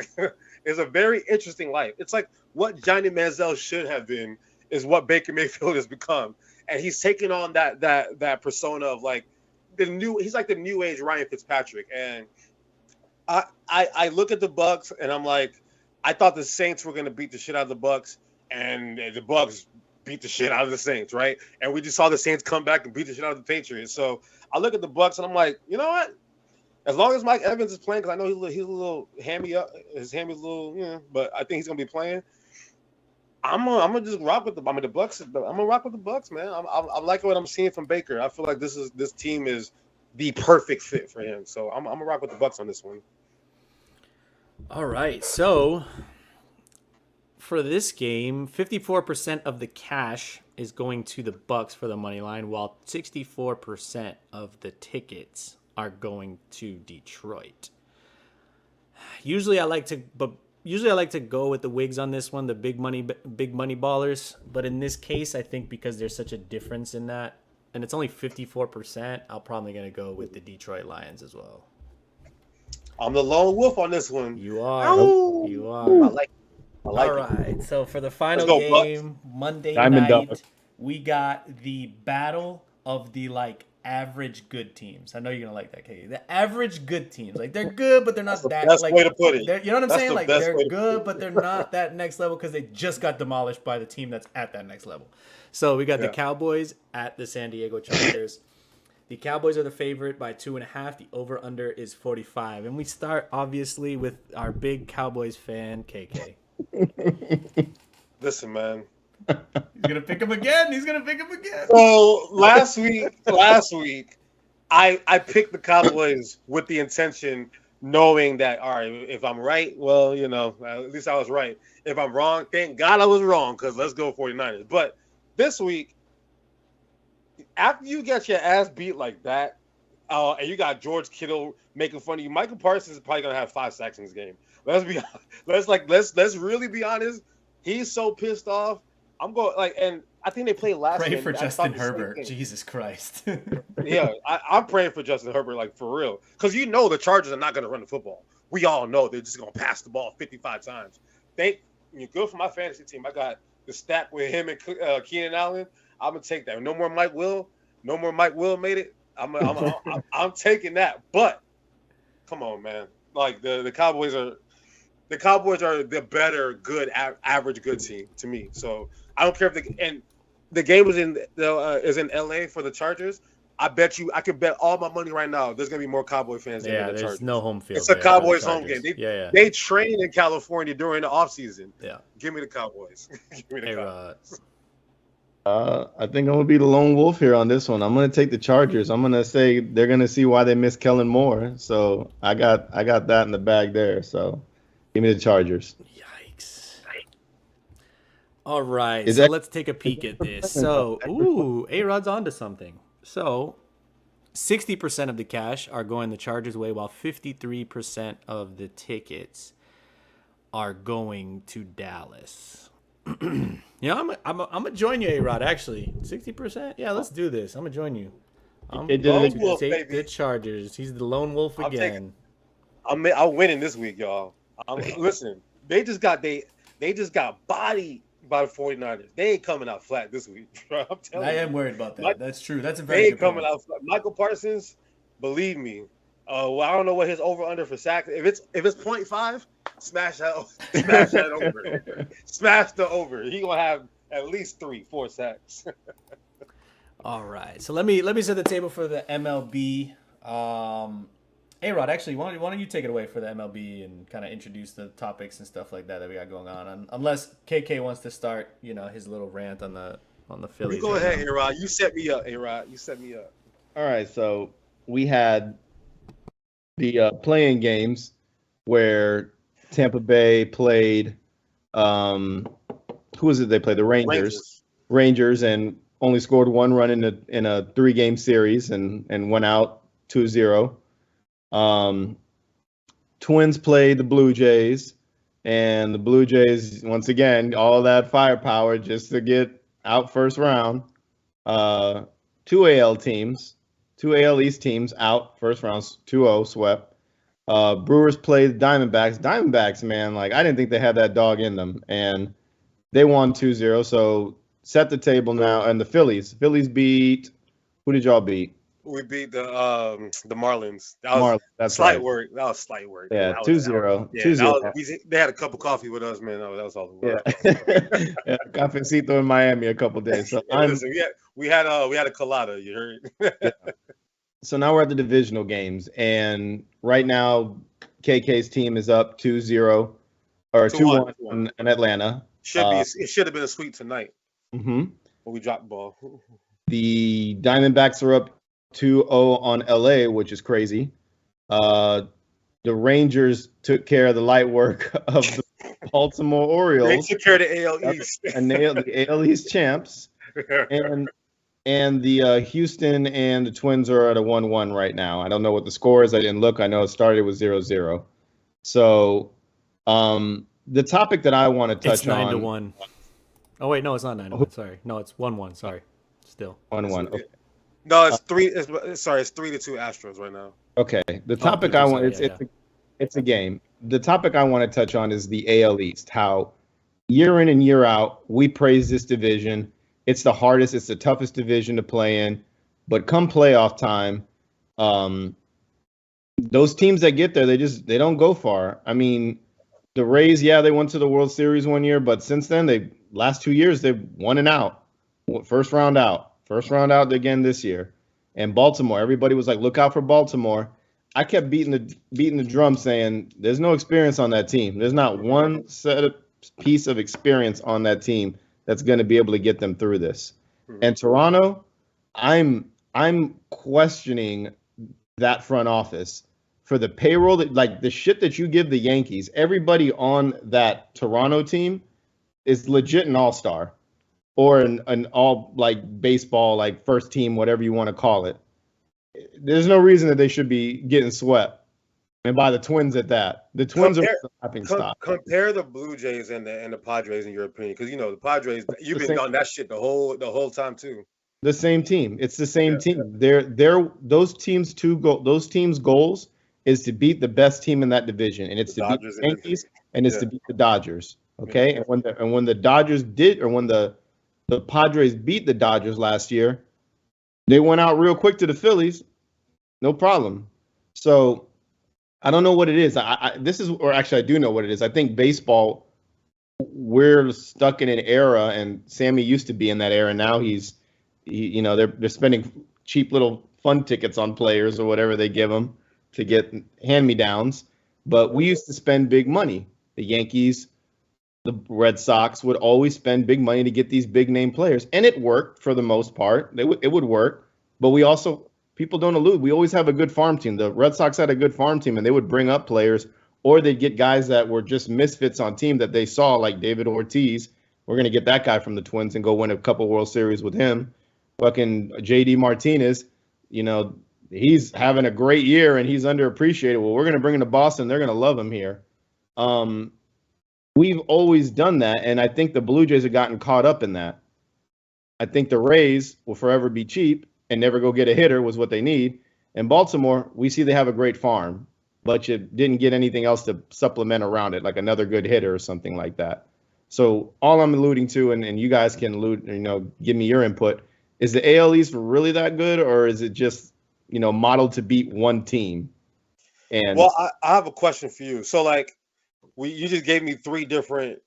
Speaker 1: is a very interesting life. It's like what Johnny Manziel should have been is what Baker Mayfield has become, and he's taken on that persona of like he's like the new age Ryan Fitzpatrick. And I look at the Bucks and I'm like, I thought the Saints were gonna beat the shit out of the Bucks, and the Bucks beat the shit out of the Saints, right? And we just saw the Saints come back and beat the shit out of the Patriots. So I look at the Bucks and I'm like, you know what? As long as Mike Evans is playing, because I know he's a little hammy up, his hammy's a little, but I think he's gonna be playing. I'm gonna just rock with the Bucks. I'm gonna rock with the Bucks, man. I'm liking what I'm seeing from Baker. I feel like this team is the perfect fit for him. So I'm gonna rock with the Bucks on this one.
Speaker 2: All right, so for this game, 54% of the cash is going to the Bucks for the money line, while 64% of the tickets are going to Detroit. Usually I like to go with the wigs on this one, the big money ballers. But in this case, I think because there's such a difference in that, and it's only 54%, I'm probably going to go with the Detroit Lions as well.
Speaker 1: I'm the lone wolf on this one.
Speaker 2: You are.
Speaker 1: Ow!
Speaker 2: You are.
Speaker 1: I like
Speaker 2: All
Speaker 1: it.
Speaker 2: right. So for the final
Speaker 1: go,
Speaker 2: game, Monday
Speaker 3: Diamond
Speaker 2: night,
Speaker 3: Dog.
Speaker 2: we got the battle of the average good teams. I know you're gonna like that, Katie. The average good teams, they're good, but they're not
Speaker 1: That's
Speaker 2: that.
Speaker 1: the best way to put it.
Speaker 2: You know what I'm saying?
Speaker 1: the best
Speaker 2: They're
Speaker 1: way to
Speaker 2: good, but they're not that next level because they just got demolished by the team that's at that next level. So we got the Cowboys at the San Diego Chargers. The Cowboys are the favorite by 2.5. The over/under is 45. And we start obviously with our big Cowboys fan, KK.
Speaker 1: Listen, man.
Speaker 2: He's gonna pick him again.
Speaker 1: So last week, I picked the Cowboys with the intention, knowing that all right, if I'm right, well, at least I was right. If I'm wrong, thank God I was wrong, because let's go 49ers. But this week, after you get your ass beat like that, and you got George Kittle making fun of you, Michael Parsons is probably gonna have 5 sacks in this game. Let's really be honest. He's so pissed off. I'm going and I think they played last
Speaker 2: Pray
Speaker 1: game.
Speaker 2: for Justin Herbert. Jesus Christ.
Speaker 1: Yeah, I'm praying for Justin Herbert, for real, because the Chargers are not gonna run the football. We all know they're just gonna pass the ball 55 times. You're good for my fantasy team. I got the stack with him and Keenan Allen. I'm gonna take that. No more Mike Will made it. I'm taking that. But come on, man. The Cowboys are the better good average good team to me. So I don't care if the game was is in LA for the Chargers. I bet you I could bet all my money right now there's gonna be more Cowboy fans than the Chargers.
Speaker 2: There's no home field.
Speaker 1: It's a Cowboys home game. They
Speaker 2: They
Speaker 1: train in California during the offseason.
Speaker 2: Yeah.
Speaker 1: Give me the Cowboys. Give me the Cowboys.
Speaker 3: I think I'm gonna be the lone wolf here on this one. I'm gonna take the Chargers. I'm gonna say they're gonna see why they miss Kellen Moore. So I got that in the bag there. So give me the Chargers.
Speaker 2: Yikes. All right. Let's take a peek at this. So, A-Rod's onto something. So 60% of the cash are going the Chargers' way, while 53% of the tickets are going to Dallas. I'm gonna join you, A-Rod. Actually, 60%. Yeah, let's do this. I'm gonna join you. I'm take the Chargers. He's the lone wolf again.
Speaker 1: I'm winning this week, y'all. Listen, they just got bodied by the 49ers. They ain't coming out flat this week. Bro. I'm telling you.
Speaker 2: I am worried about that. That's true. That's a very good point.
Speaker 1: They ain't coming out flat. Michael Parsons, believe me. I don't know what his over under for sacks. If it's 0.5, smash that over. Smash the over. He gonna have at least 3-4 sacks.
Speaker 2: All right. So let me set the table for the MLB Hey Rod, actually, why don't you take it away for the MLB and kind of introduce the topics and stuff like that we got going on? Unless KK wants to start, his little rant on the
Speaker 1: You
Speaker 2: Phillies
Speaker 1: go
Speaker 2: right
Speaker 1: ahead,
Speaker 2: now.
Speaker 1: A-Rod. You set me up, A-Rod. You set me up.
Speaker 3: All right, so we had the playing games where Tampa Bay played. Who was it? They played the Rangers. Rangers, and only scored one run in a 3-game series and went out 2-0. Twins played the Blue Jays, and the Blue Jays once again all that firepower just to get out first round. Two AL East teams out first round, 2-0 swept. Brewers played the Diamondbacks. Diamondbacks, man, like I didn't think they had that dog in them, and they won 2-0. So set the table now. And the Phillies beat. Who did y'all beat?
Speaker 1: We beat the Marlins.
Speaker 3: Marlins. That's
Speaker 1: slight
Speaker 3: right.
Speaker 1: work. That was slight work.
Speaker 3: Yeah, 2-0.
Speaker 1: Yeah,
Speaker 3: 2-0.
Speaker 1: They had a cup of coffee with us, man. That was all.
Speaker 3: Yeah, yeah, cafecito in Miami a couple days. So
Speaker 1: listen, we had a colada. You heard?
Speaker 3: Yeah. So now we're at the divisional games, and right now KK's team is up 2-0 or 2-1 in Atlanta.
Speaker 1: It should have been a sweep tonight.
Speaker 3: Mm-hmm.
Speaker 1: But we dropped the ball.
Speaker 3: The Diamondbacks are up 2-0 on LA, which is crazy. The Rangers took care of the light work of the Baltimore Orioles.
Speaker 1: They took care of the AL East.
Speaker 3: And the AL East champs. And the Houston and the Twins are at a 1-1 right now. I don't know what the score is. I didn't look. I know it started with 0-0. So the topic that I want to touch on.
Speaker 2: It's 9-1. Oh wait, no, it's not 9-1. Sorry, no, it's 1-1. Sorry, still
Speaker 3: 1-1. Okay.
Speaker 1: No, it's 3-2 Astros right now.
Speaker 3: Okay. The topic I want it's a game. The topic I want to touch on is the AL East. How year in and year out we praise this division. It's the hardest, it's the toughest division to play in. But come playoff time, those teams that get there, they don't go far. I mean, the Rays, yeah, they went to the World Series one year, but since then, last 2 years, they've won and out. First round out again this year. And Baltimore, everybody was like, look out for Baltimore. I kept beating the drum saying there's no experience on that team. There's not one piece of experience on that team that's going to be able to get them through this. And Toronto, I'm questioning that front office for the payroll that, like, the shit that you give the Yankees. Everybody on that Toronto team is legit an all-star or an all, like, baseball, like, first team, whatever you want to call it. There's no reason that they should be getting swept. And by the Twins at that. The Twins are stopping stop.
Speaker 1: Compare the Blue Jays and the Padres in your opinion, because the Padres, you've been on that shit the whole time too.
Speaker 3: The same team. It's the same team. Those teams' goals is to beat the best team in that division, and it's to beat the Yankees and it's to beat the Dodgers. Okay, and when the Dodgers did, or when the Padres beat the Dodgers last year, they went out real quick to the Phillies, no problem. So I don't know what it is. I do know what it is. I think baseball, we're stuck in an era, and Sammy used to be in that era. Now they're spending cheap little fun tickets on players or whatever they give them to get hand-me-downs. But we used to spend big money. The Yankees, the Red Sox would always spend big money to get these big-name players, and it worked for the most part. It would work, but we also. People don't allude. We always have a good farm team. The Red Sox had a good farm team, and they would bring up players, or they'd get guys that were just misfits on team that they saw, like David Ortiz. We're going to get that guy from the Twins and go win a couple World Series with him. Fucking J.D. Martinez, he's having a great year, and he's underappreciated. Well, we're going to bring him to Boston. They're going to love him here. We've always done that, and I think the Blue Jays have gotten caught up in that. I think the Rays will forever be cheap and never go get a hitter was what they need. In Baltimore, we see they have a great farm, but you didn't get anything else to supplement around it, like another good hitter or something like that. So all I'm alluding to, and you guys can give me your input, is the AL East really that good, or is it just, modeled to beat one team? And
Speaker 1: well, I have a question for you. So, like, you just gave me 3 different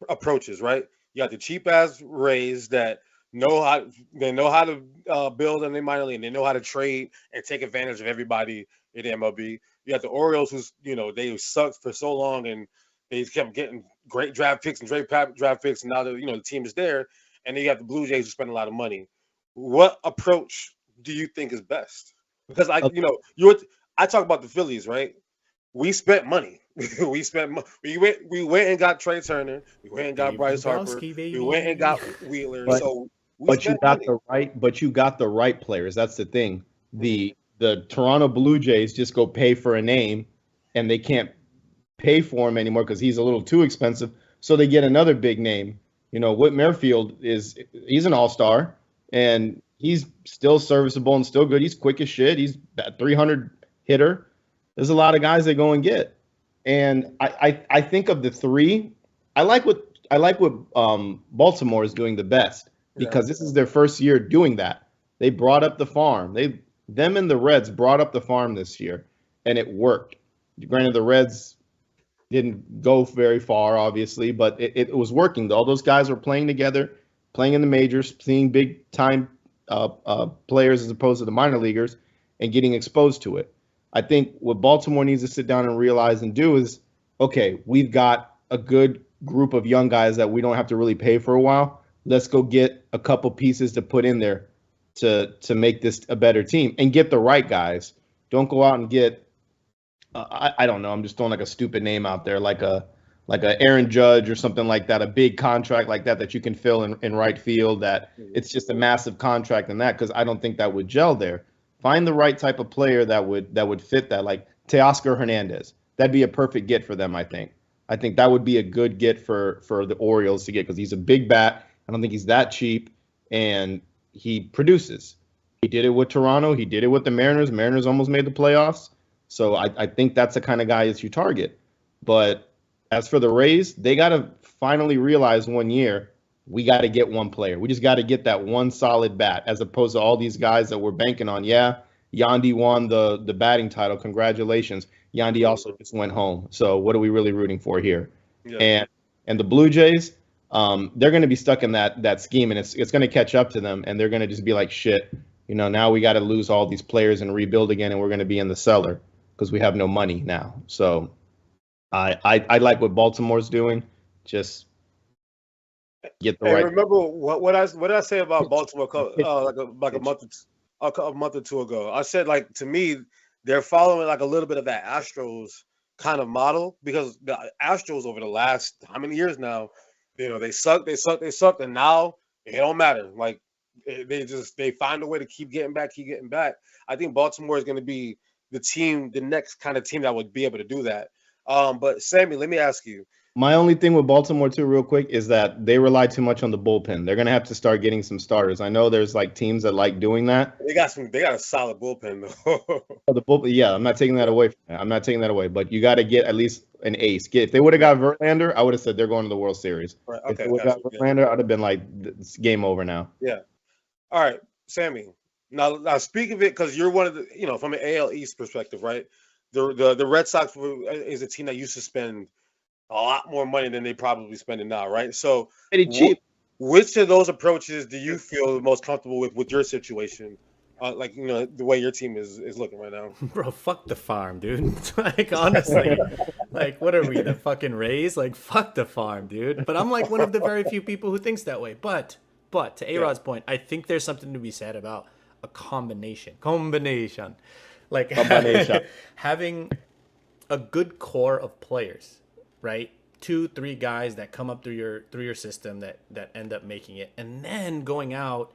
Speaker 1: approaches, right? You got the cheap ass Rays that they know how to build in their minor league. And they know how to trade and take advantage of everybody in the MLB. You got the Orioles, who's they sucked for so long, and they kept getting great draft picks and great draft picks, and now the team is there. And then you got the Blue Jays, who spend a lot of money. What approach do you think is best? Because I talk about the Phillies, right? We spent money. We went and got Trey Turner. We went and got
Speaker 2: Dave
Speaker 1: Bryce Harper.
Speaker 2: Dombrowski, baby.
Speaker 1: We went and got Wheeler.
Speaker 3: But,
Speaker 1: So we
Speaker 3: but you
Speaker 1: spent
Speaker 3: got
Speaker 1: money.
Speaker 3: the right players. That's the thing. The Toronto Blue Jays just go pay for a name, and they can't pay for him anymore because he's a little too expensive. So they get another big name. Whit Merrifield he's an all-star, and he's still serviceable and still good. He's quick as shit. He's a 300 hitter. There's a lot of guys they go and get. And I think of the three, I like what Baltimore is doing the best because this is their first year doing that. They brought up the farm. Them and the Reds brought up the farm this year, and it worked. Granted, the Reds didn't go very far, obviously, but it was working. All those guys were playing together, playing in the majors, seeing big time players as opposed to the minor leaguers, and getting exposed to it. I think what Baltimore needs to sit down and realize and do is, okay, we've got a good group of young guys that we don't have to really pay for a while. Let's go get a couple pieces to put in there to make this a better team and get the right guys. Don't go out and get I don't know. I'm just throwing like a stupid name out there, like a Aaron Judge or something like that, a big contract like that you can fill in right field. That it's just a massive contract in that, because I don't think that would gel there. Find the right type of player that would fit that, like Teoscar Hernandez. That'd be a perfect get for them, I think. I think that would be a good get for the Orioles to get, because he's a big bat. I don't think he's that cheap, and he produces. He did it with Toronto. He did it with the Mariners. Mariners almost made the playoffs. So I think that's the kind of guy that you target. But as for the Rays, they got to finally realize one year, we got to get one player. We just got to get that one solid bat, as opposed to all these guys that we're banking on. Yeah, Yandy won the batting title. Congratulations. Yandy also just went home. So what are we really rooting for here? Yeah. And the Blue Jays, they're going to be stuck in that scheme, and it's going to catch up to them, and they're going to just be like, shit, now we got to lose all these players and rebuild again, and we're going to be in the cellar because we have no money now. So I like what Baltimore's doing. Just get the right.
Speaker 1: Remember what did I say about Baltimore like a month or two ago? I said, like, to me, they're following like a little bit of that Astros kind of model, because the Astros over the last how many years now, they suck, and now it don't matter. Like they find a way to keep getting back. I think Baltimore is going to be the next kind of team that would be able to do that. But Sammy, let me ask you.
Speaker 3: My only thing with Baltimore too, real quick, is that they rely too much on the bullpen. They're gonna have to start getting some starters. I know there's like teams that like doing that.
Speaker 1: They got a solid bullpen though.
Speaker 3: The bullpen, yeah, I'm not taking that away. But you got to get at least an ace. If they would have got Verlander, I would have said they're going to the World Series. Right, okay, if they would have got Verlander, I'd have been like, it's game over now.
Speaker 1: Yeah. All right, Sammy. Now speak of it, because you're one of the, from an AL East perspective, right? The Red Sox is a team that used to spend a lot more money than they probably spending now, right? So
Speaker 3: pretty cheap.
Speaker 1: Which of those approaches do you feel most comfortable with your situation? The way your team is looking right now.
Speaker 2: Bro, fuck the farm, dude. Like, honestly, like, what are we, the fucking Rays? Like, fuck the farm, dude. But I'm like one of the very few people who thinks that way. But to A-Rod's point, I think there's something to be said about a combination. Like having a good core of players, right? 2-3 guys that come up through your system that end up making it, and then going out,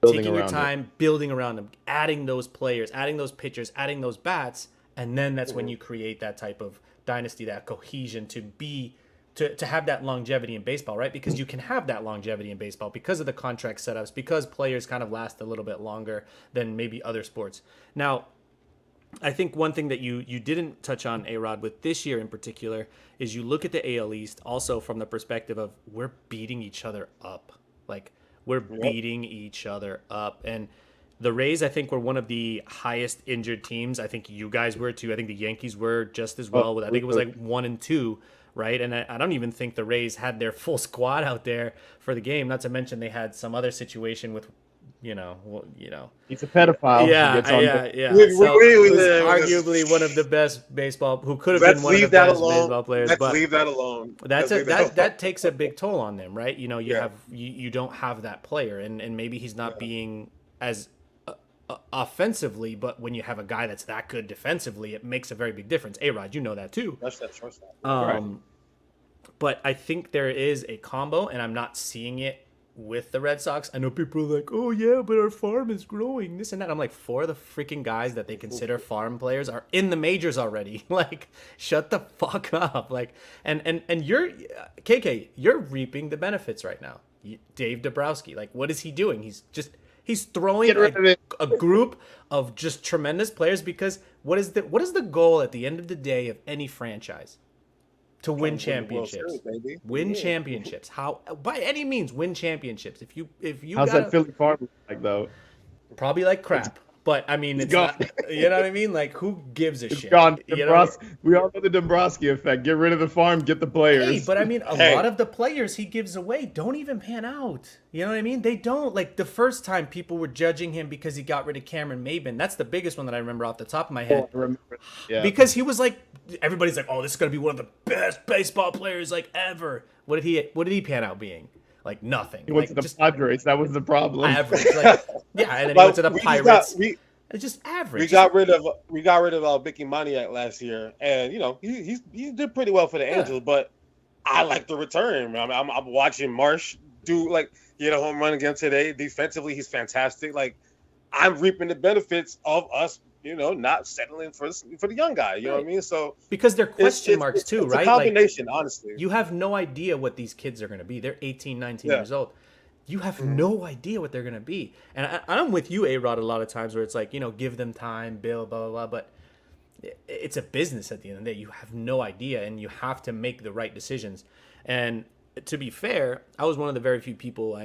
Speaker 2: taking your time, building around them, adding those players, adding those pitchers, adding those bats, and then that's when you create that type of dynasty, that cohesion to have that longevity in baseball, right? Because you can have that longevity in baseball because of the contract setups, because players kind of last a little bit longer than maybe other sports. Now, I think one thing that you didn't touch on, A-Rod, with this year in particular, is you look at the AL East also from the perspective of we're beating each other up. Like, we're beating each other up. And the Rays, I think, were one of the highest injured teams. I think you guys were too. I think the Yankees were just as well. I think it was like 1 and 2, right? And I don't even think the Rays had their full squad out there for the game. Not to mention they had some other situation with,
Speaker 3: he's a pedophile.
Speaker 2: Yeah. So it was arguably one of the best baseball, who could have been one of the best baseball players.
Speaker 1: Let's leave that alone.
Speaker 2: That takes a big toll on them, right? You don't have that player, and maybe he's not being as offensively, but when you have a guy that's that good defensively, it makes a very big difference. A-Rod, you know that too.
Speaker 1: That's that shortstop.
Speaker 2: But I think there is a combo, and I'm not seeing it with the Red Sox. I know people are like, oh yeah, but our farm is growing, this and that. I'm like, 4 of the freaking guys that they consider farm players are in the majors already. Like, shut the fuck up. Like, and you're KK, you're reaping the benefits right now. Dave Dabrowski, like, what is he doing? He's throwing a group of just tremendous players, because what is the goal at the end of the day of any franchise? To win championships. Win championships. How, by any means, win championships. If you
Speaker 3: how's that Philly farm like though?
Speaker 2: Probably like crap. But I mean, it's not, you know what I mean? Like, who gives a shit?
Speaker 3: Gone. We all know the Dombrowski effect. Get rid of the farm, get the players.
Speaker 2: Hey, but I mean, a lot of the players he gives away don't even pan out. You know what I mean? They don't. Like, the first time people were judging him because he got rid of Cameron Maybin. That's the biggest one that I remember off the top of my head. Yeah. Because he was like, everybody's like, oh, this is going to be one of the best baseball players like ever. What did he pan out being? Like, nothing.
Speaker 3: He went to the Padres. That was the problem.
Speaker 2: Average. Like, yeah, and then he went to the Pirates. It's just average.
Speaker 1: We got rid of Vicky Maniac last year, and he did pretty well for the Angels. But I like the return. I'm watching Marsh do get a home run again today. Defensively, he's fantastic. Like, I'm reaping the benefits of us, not settling for the young guy. You know what I mean? So
Speaker 2: because they're question marks too, right?
Speaker 1: It's a combination, honestly.
Speaker 2: You have no idea what these kids are going to be. They're 18, 19 years old. You have no idea what they're going to be. And I'm with you, A-Rod, a lot of times where it's like, give them time, Bill, blah, blah, blah. But it's a business at the end of the day. You have no idea, and you have to make the right decisions. And to be fair, I was one of the very few people,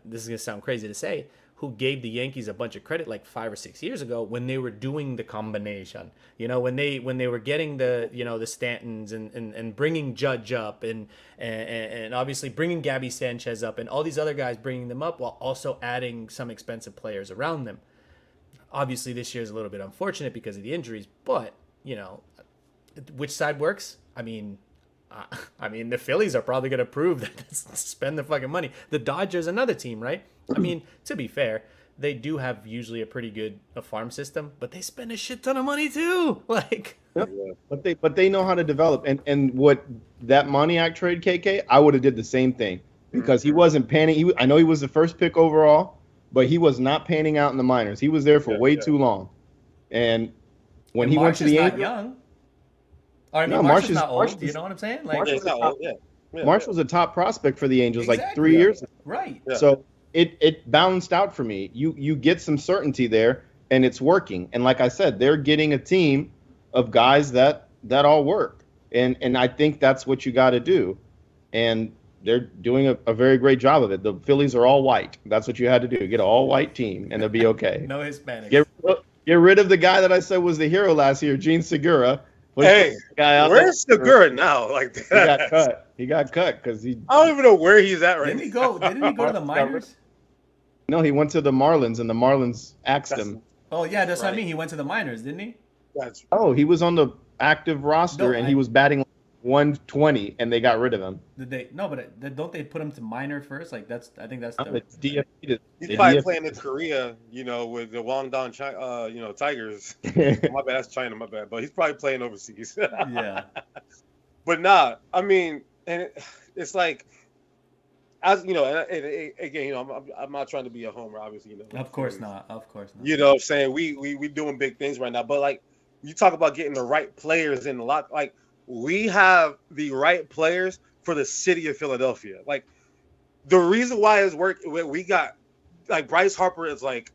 Speaker 2: this is going to sound crazy to say, who gave the Yankees a bunch of credit like 5 or 6 years ago when they were doing the combination. When they were getting the the Stantons and bringing Judge up and obviously bringing Gabby Sanchez up and all these other guys, bringing them up while also adding some expensive players around them. Obviously this year is a little bit unfortunate because of the injuries, but which side works? I mean, the Phillies are probably going to prove that spend the fucking money. The Dodgers, another team, right? I mean, to be fair, they do have usually a pretty good farm system, but they spend a shit ton of money too. Like,
Speaker 3: but they know how to develop. And what that Moniak trade, KK, I would have did the same thing because he wasn't panning. I know he was the first pick overall, but he was not panning out in the minors. He was there for way too long. And when he went to the Angels,
Speaker 2: young. I mean, Marsh is not old. Do you know what I'm saying? Like,
Speaker 3: Marsh was a top prospect for the Angels like 3 years ago.
Speaker 2: Right.
Speaker 3: Yeah. So it balanced out for me. You get some certainty there, and it's working. And like I said, they're getting a team of guys that all work. And I think that's what you got to do. And they're doing a very great job of it. The Phillies are all white. That's what you had to do. Get an all-white team, and they'll be okay.
Speaker 2: No Hispanics.
Speaker 3: Get rid of the guy that I said was the hero last year, Gene Segura.
Speaker 1: Hey, where's Segura now? Like that.
Speaker 3: He got cut because he.
Speaker 1: I don't even know where he's at right
Speaker 2: now. Didn't he go to the minors?
Speaker 3: No, he went to the Marlins, and the Marlins axed him.
Speaker 2: Oh yeah, that's what I mean. He went to the minors, didn't he?
Speaker 3: He was on the active roster, and he was batting 120, and they got rid of him.
Speaker 2: Did they? No, but don't they put him to minor first? Like I think that's the.
Speaker 1: He's probably playing in Korea, with the Guangdong, Tigers. My bad, that's China. My bad, but he's probably playing overseas.
Speaker 2: Yeah.
Speaker 1: But nah, I mean, and it's like, as and again, I'm not trying to be a homer, obviously.
Speaker 2: Of course not. Of course not.
Speaker 1: You know what I'm saying? We doing big things right now, but like you talk about getting the right players in a lot, like. We have the right players for the city of Philadelphia. Like, the reason why it's work, we got, like, Bryce Harper is like,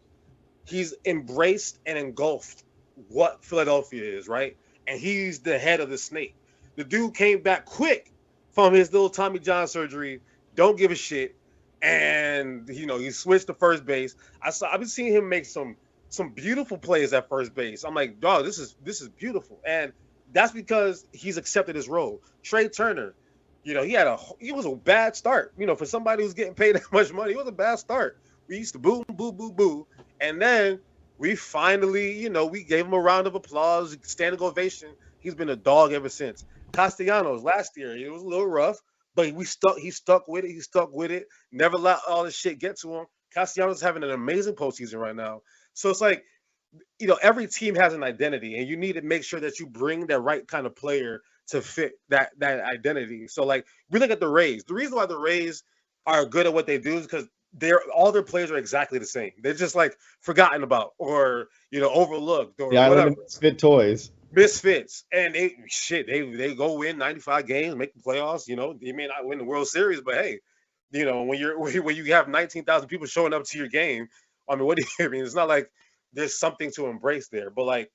Speaker 1: he's embraced and engulfed what Philadelphia is, right? And he's the head of the snake. The dude came back quick from his little Tommy John surgery, don't give a shit, and, he switched to first base. I've been seeing him make some beautiful plays at first base. I'm like, dog, this is beautiful. And that's because he's accepted his role. Trey Turner, he was a bad start. For somebody who's getting paid that much money, it was a bad start. We used to boo, boo, boo, boo, and then we finally, we gave him a round of applause, standing ovation. He's been a dog ever since. Castellanos last year, it was a little rough, but he stuck with it. He stuck with it. Never let all this shit get to him. Castellanos is having an amazing postseason right now. So it's like, every team has an identity, and you need to make sure that you bring the right kind of player to fit that identity. So, like, we look at the Rays. The reason why the Rays are good at what they do is because all their players are exactly the same. They're just like forgotten about or overlooked or whatever.
Speaker 3: Misfit toys.
Speaker 1: Misfits, and they go win 95 games, make the playoffs. They may not win the World Series, but hey, when you have 19,000 people showing up to your game, I mean, what do you mean? It's not like there's something to embrace there, but like,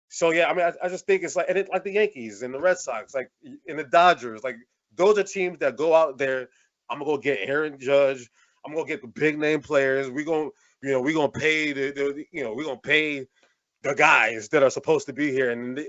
Speaker 1: so yeah, I mean, I just think it's like, and like the Yankees and the Red Sox, like, and the Dodgers, like, those are teams that go out there. I'm gonna go get Aaron Judge. I'm gonna get the big name players. We're gonna pay we're gonna pay the guys that are supposed to be here, and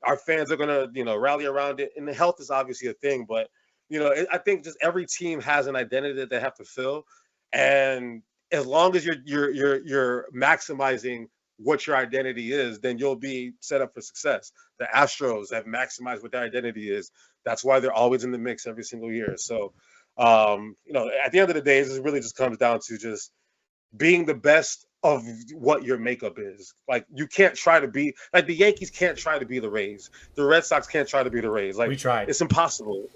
Speaker 1: our fans are gonna rally around it. And the health is obviously a thing, but I think just every team has an identity that they have to fill, and as long as you're maximizing what your identity is, then you'll be set up for success. The Astros have maximized what their identity is. That's why they're always in the mix every single year. So, at the end of the day, it really just comes down to just being the best of what your makeup is. Like, you can't try to be like the Yankees can't try to be the Rays. The Red Sox can't try to be the Rays. Like,
Speaker 2: we tried.
Speaker 1: It's impossible.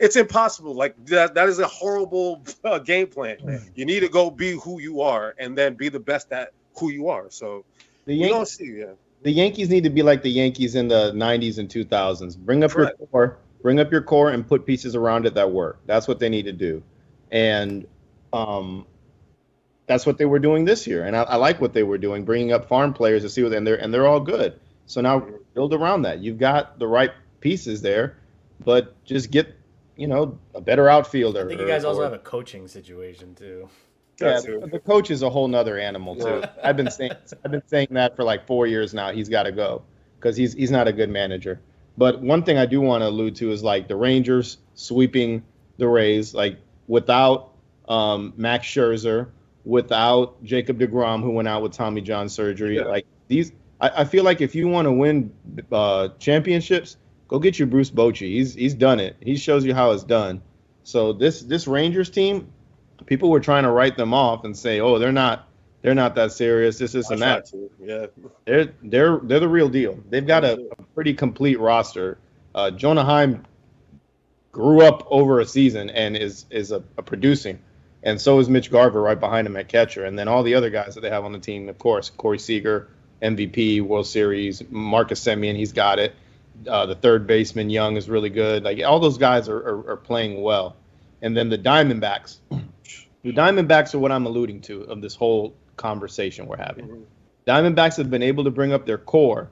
Speaker 1: It's impossible. Like, that is a horrible game plan. You need to go be who you are and then be the best at who you are. So
Speaker 3: the Yankees need to be like the Yankees in the 90s and 2000s. Bring up your core and put pieces around it that work. That's what they need to do. And that's what they were doing this year, and I like what they were doing, bringing up farm players to see what, and they're all good. So now build around that. You've got the right pieces there, but just get a better outfielder.
Speaker 2: I think you guys also have a coaching situation too.
Speaker 3: Yeah, the coach is a whole nother animal too. Yeah. I've been saying that for like 4 years now. He's got to go because he's not a good manager. But one thing I do want to allude to is like the Rangers sweeping the Rays, like without Max Scherzer, without Jacob deGrom, who went out with Tommy John surgery. Yeah. Like these, I feel like if you want to win championships, go get your Bruce Bochy. He's done it. He shows you how it's done. So this Rangers team, people were trying to write them off and say, oh, they're not that serious. This and that.
Speaker 1: Yeah,
Speaker 3: they're the real deal. They've got a pretty complete roster. Jonah Heim grew up over a season and is a producing. And so is Mitch Garver right behind him at catcher. And then all the other guys that they have on the team, of course, Corey Seager, MVP, World Series, Marcus Semien, he's got it. The third baseman, Young, is really good. Like, all those guys are playing well. And then the Diamondbacks. The Diamondbacks are what I'm alluding to of this whole conversation we're having. Mm-hmm. Diamondbacks have been able to bring up their core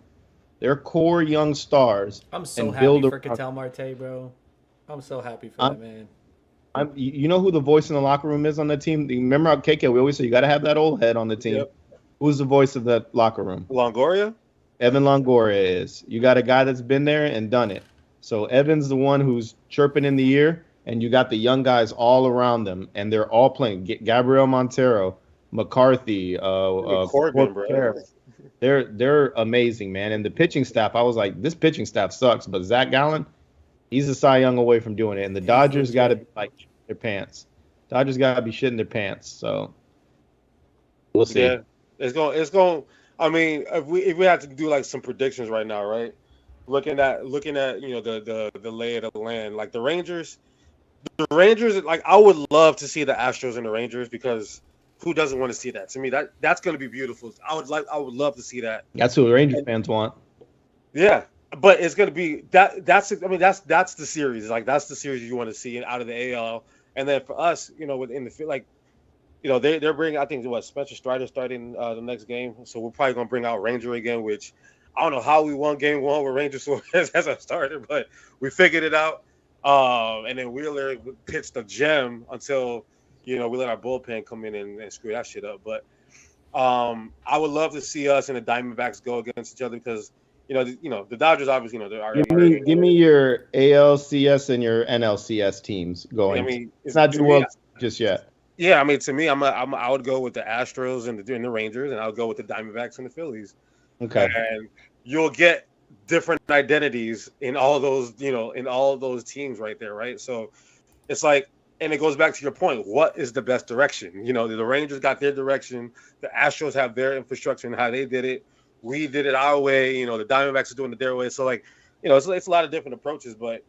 Speaker 3: young stars.
Speaker 2: I'm so happy for Ketel Marte, bro. I'm so happy for that man.
Speaker 3: You know who the voice in the locker room is on the team? Remember how KK, we always say you got to have that old head on the team. Yep. Who's the voice of that locker room?
Speaker 1: Longoria?
Speaker 3: Evan Longoria is. You got a guy that's been there and done it. So Evan's the one who's chirping in the ear, and you got the young guys all around them, and they're all playing. Gabriel Montero, McCarthy,
Speaker 1: Corbin, bro.
Speaker 3: They're amazing, man. And the pitching staff, I was like, this pitching staff sucks, but Zach Gallen, he's a Cy Young away from doing it. And the Dodgers got to be like shitting their pants. Dodgers got to be shitting their pants. So we'll see.
Speaker 1: Yeah, it's going. I mean, if we had to do like some predictions right now, right? Looking at the lay of the land, like the Rangers, like I would love to see the Astros and the Rangers because who doesn't want to see that? To me, that's going to be beautiful. I would love to see that.
Speaker 3: That's what the Rangers fans want.
Speaker 1: Yeah. But it's going to be that's the series. Like, that's the series you want to see out of the AL. And then for us, within the field, like, they're bringing, I think, Spencer Strider starting the next game. So we're probably going to bring out Ranger again, which I don't know how we won game one with Ranger Suarez as a starter, but we figured it out. And then Wheeler pitched a gem until, we let our bullpen come in and screw that shit up. But I would love to see us and the Diamondbacks go against each other because, the Dodgers obviously, they're
Speaker 3: Give me your ALCS and your NLCS teams going.
Speaker 1: I mean,
Speaker 3: it's not
Speaker 1: to
Speaker 3: the
Speaker 1: me,
Speaker 3: World just yet.
Speaker 1: Yeah, I mean, to me, I would go with the Astros and the Rangers, and I would go with the Diamondbacks and the Phillies.
Speaker 3: Okay.
Speaker 1: And you'll get different identities in all those, in all those teams right there, right? So it's like, and it goes back to your point. What is the best direction? The Rangers got their direction. The Astros have their infrastructure and how they did it. We did it our way. The Diamondbacks are doing it their way. So, like, it's a lot of different approaches. But,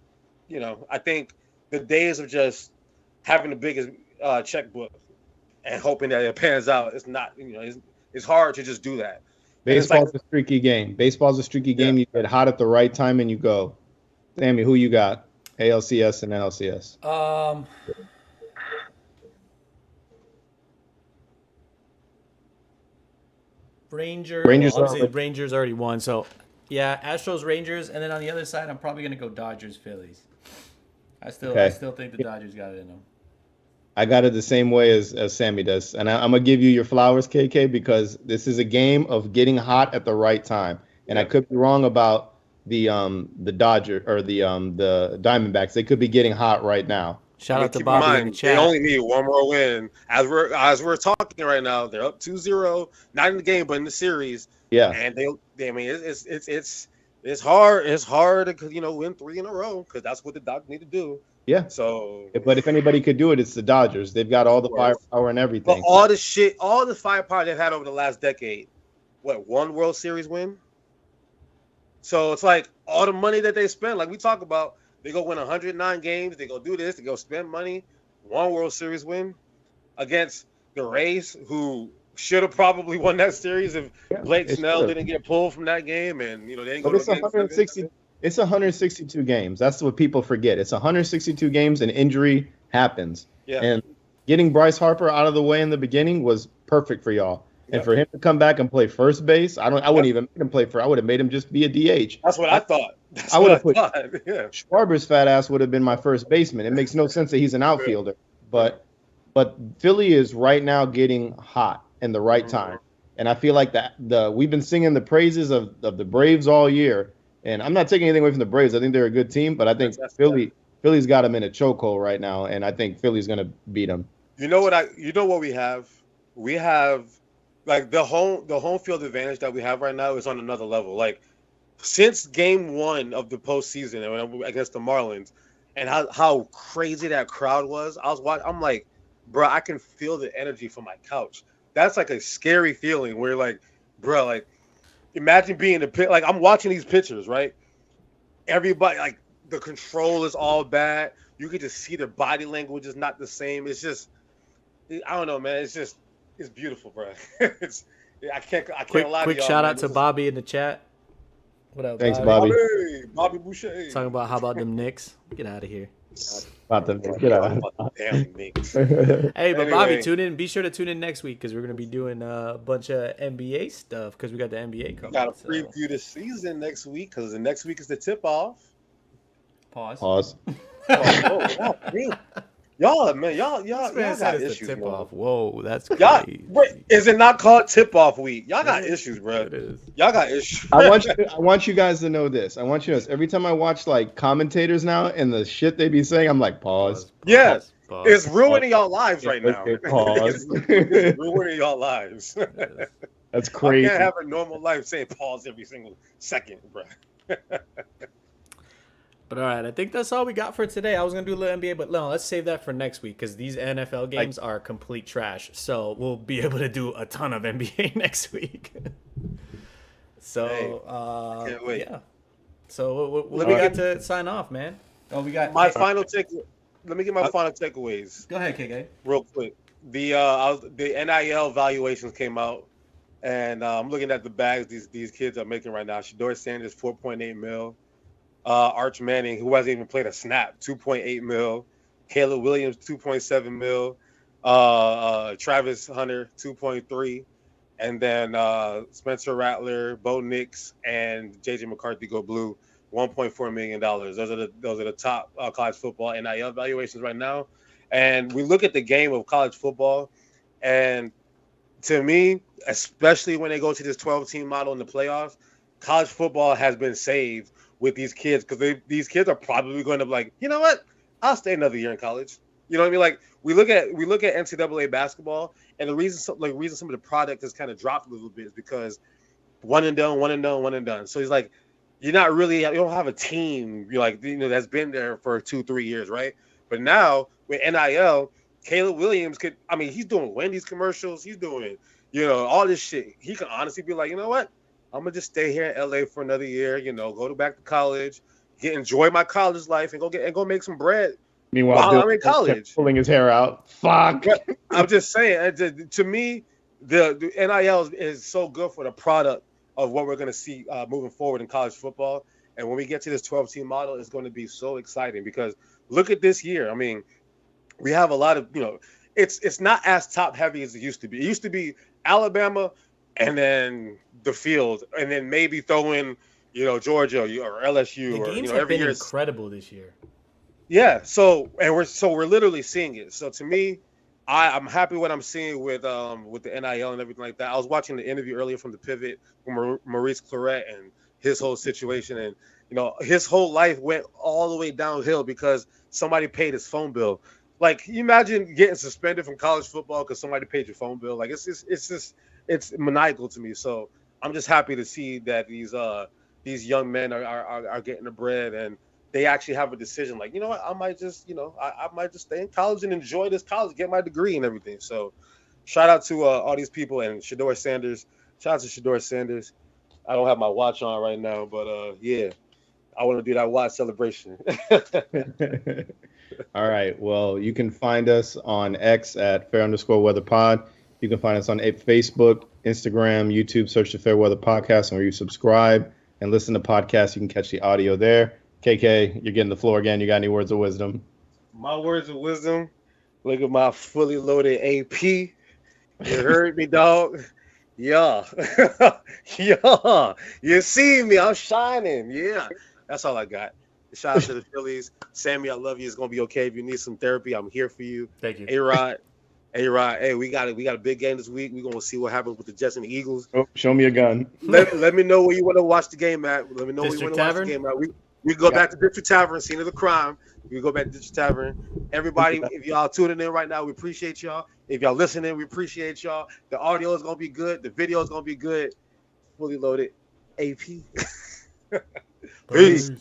Speaker 1: I think the days of just having the biggest checkbook and hoping that it pans out, it's not, it's hard to just do that.
Speaker 3: Baseball's a streaky game. You get hot at the right time and you go. Sammy, who you got? ALCS and NLCS.
Speaker 2: Rangers already won. So, yeah, Astros, Rangers, and then on the other side, I'm probably gonna go Dodgers, Phillies. I still think the Dodgers got it in them.
Speaker 3: I got it the same way as Sammy does, and I'm gonna give you your flowers, KK, because this is a game of getting hot at the right time. And I could be wrong about the Dodger or the Diamondbacks. They could be getting hot right now.
Speaker 2: Shout out to Bobby in the chat.
Speaker 1: They only need one more win. As we're talking right now, they're up 2-0, not in the game but in the series.
Speaker 3: Yeah,
Speaker 1: and I mean, it's hard to win 3 in a row because that's what the Dodgers need to do.
Speaker 3: Yeah.
Speaker 1: So,
Speaker 3: but if anybody could do it, it's the Dodgers. They've got all the firepower and everything.
Speaker 1: But all the firepower they've had over the last decade. What, one World Series win? So it's like all the money that they spend, like we talk about, they go win 109 games, they go do this, they go spend money, one World Series win against the Rays, who should have probably won that series if Blake Snell didn't get pulled from that game, and they didn't go to
Speaker 3: 160. It's 162 games. That's what people forget. It's 162 games, and injury happens.
Speaker 1: Yeah.
Speaker 3: And getting Bryce Harper out of the way in the beginning was perfect for y'all. Yep. And for him to come back and play first base, I wouldn't even make him play I would have made him just be a DH.
Speaker 1: That's what I thought.
Speaker 3: I would have put Schwarber's fat ass would have been my first baseman. It makes no sense that he's an outfielder. But Philly is right now getting hot in the right time. And I feel like we've been singing the praises of the Braves all year. And I'm not taking anything away from the Braves. I think they're a good team, but I think Philly's got them in a chokehold right now, and I think Philly's going to beat them.
Speaker 1: You know what we have? We have like the home field advantage that we have right now is on another level. Like since game 1 of the postseason against the Marlins, and how crazy that crowd was, I was watching. I'm like, bro, I can feel the energy from my couch. That's like a scary feeling where like, bro, like. Imagine being in the pit. Like, I'm watching these pictures, right? Everybody, like, the control is all bad. You can just see the body language is not the same. It's just, I don't know, man. It's beautiful, bro. I can't lie to y'all.
Speaker 2: Quick shout out to Bobby in the chat. What up,
Speaker 3: Thanks, Bobby?
Speaker 1: Bobby Boucher.
Speaker 2: Talking about how about them Knicks? Get out of here.
Speaker 3: Get out.
Speaker 1: Damn Knicks.
Speaker 2: Hey, but Bobby, tune in. Be sure to tune in next week because we're gonna be doing a bunch of NBA stuff because we got the NBA coming.
Speaker 1: Got to preview the season next week because the next week is the tip off.
Speaker 2: Pause.
Speaker 1: Oh, y'all got issues,
Speaker 2: tip
Speaker 1: bro.
Speaker 2: off. Whoa, that's
Speaker 1: crazy. Wait, is it not called tip off week? Y'all got issues, bro.
Speaker 2: It is.
Speaker 1: Y'all got issues.
Speaker 3: I want you guys to know this. I want you to know this. Every time I watch like commentators now and the shit they be saying, I'm like, pause.
Speaker 1: Yes. It's ruining y'all lives right now.
Speaker 3: Pause.
Speaker 1: It's ruining y'all lives.
Speaker 3: That's crazy.
Speaker 1: I can't have a normal life saying pause every single second, bro.
Speaker 2: But all right, I think that's all we got for today. I was going to do a little NBA, but no, let's save that for next week because these NFL games are complete trash. So we'll be able to do a ton of NBA next week. So,
Speaker 1: can't wait.
Speaker 2: Yeah. So what we got to sign off, man? Oh, we got
Speaker 1: my final take. Let me get my final takeaways.
Speaker 2: Go ahead, KK.
Speaker 1: Real quick. The NIL valuations came out, and I'm looking at the bags these kids are making right now. Shedeur Sanders, $4.8 million. Arch Manning, who hasn't even played a snap, $2.8 million. Caleb Williams, $2.7 million. Travis Hunter, $2.3 million. And then Spencer Rattler, Bo Nix, and JJ McCarthy go blue, $1.4 million. Those are the top college football NIL valuations right now. And we look at the game of college football, and to me, especially when they go to this 12-team model in the playoffs, college football has been saved with these kids because these kids are probably going to be like, you know what? I'll stay another year in college. You know what I mean? Like we look at NCAA basketball, and the reason some of the product has kind of dropped a little bit is because one and done. So he's like, you don't have a team that's been there for 2-3 years, right? But now with NIL, Caleb Williams he's doing Wendy's commercials, he's doing all this shit. He can honestly be like, you know what? I'm gonna just stay here in LA for another year, go back to college, enjoy my college life, and go make some bread.
Speaker 3: Meanwhile,
Speaker 1: while I'm in college,
Speaker 3: pulling his hair out. Fuck.
Speaker 1: But I'm just saying, to me, the NIL is so good for the product of what we're gonna see moving forward in college football. And when we get to this 12-team model, it's going to be so exciting because look at this year. I mean, we have a lot of it's not as top heavy as it used to be. It used to be Alabama and then the field, and then maybe throw in, Georgia or LSU.
Speaker 2: The games
Speaker 1: have
Speaker 2: every
Speaker 1: been
Speaker 2: year incredible this year.
Speaker 1: Yeah, so we're literally seeing it. So to me, I'm happy what I'm seeing with the NIL and everything like that. I was watching the interview earlier from the Pivot from Maurice Claret and his whole situation, and his whole life went all the way downhill because somebody paid his phone bill. Like, can you imagine getting suspended from college football because somebody paid your phone bill? Like, it's maniacal to me. So I'm just happy to see that these young men are getting the bread, and they actually have a decision. Like, you know what, I might just I might just stay in college and enjoy this college, get my degree and everything. So shout out to all these people and Shedeur Sanders. Shout out to Shedeur Sanders. I don't have my watch on right now, but yeah, I want to do that watch celebration.
Speaker 3: All right. Well, you can find us on X at fair_weather_pod. You can find us on Facebook, Instagram, YouTube. Search the Fairweather Podcast, and where you subscribe and listen to podcasts, you can catch the audio there. KK, you're getting the floor again. You got any words of wisdom?
Speaker 1: My words of wisdom. Look at my fully loaded AP. You heard me, dog. Yeah. Yeah. You see me. I'm shining. Yeah. That's all I got. Shout out to the Phillies. Sammy, I love you. It's going to be okay. If you need some therapy, I'm here for you.
Speaker 2: Thank you.
Speaker 1: A-Rod. Hey, we got a big game this week. We're going to see what happens with the Jets and the Eagles.
Speaker 3: Oh, show me a gun.
Speaker 1: Let me know where you want to watch the game at. Let me know where you want to watch the game at. We go back to District Tavern, scene of the crime. We go back to District Tavern. Everybody, if y'all tuning in right now, we appreciate y'all. If y'all listening, we appreciate y'all. The audio is going to be good. The video is going to be good. Fully loaded AP. Peace.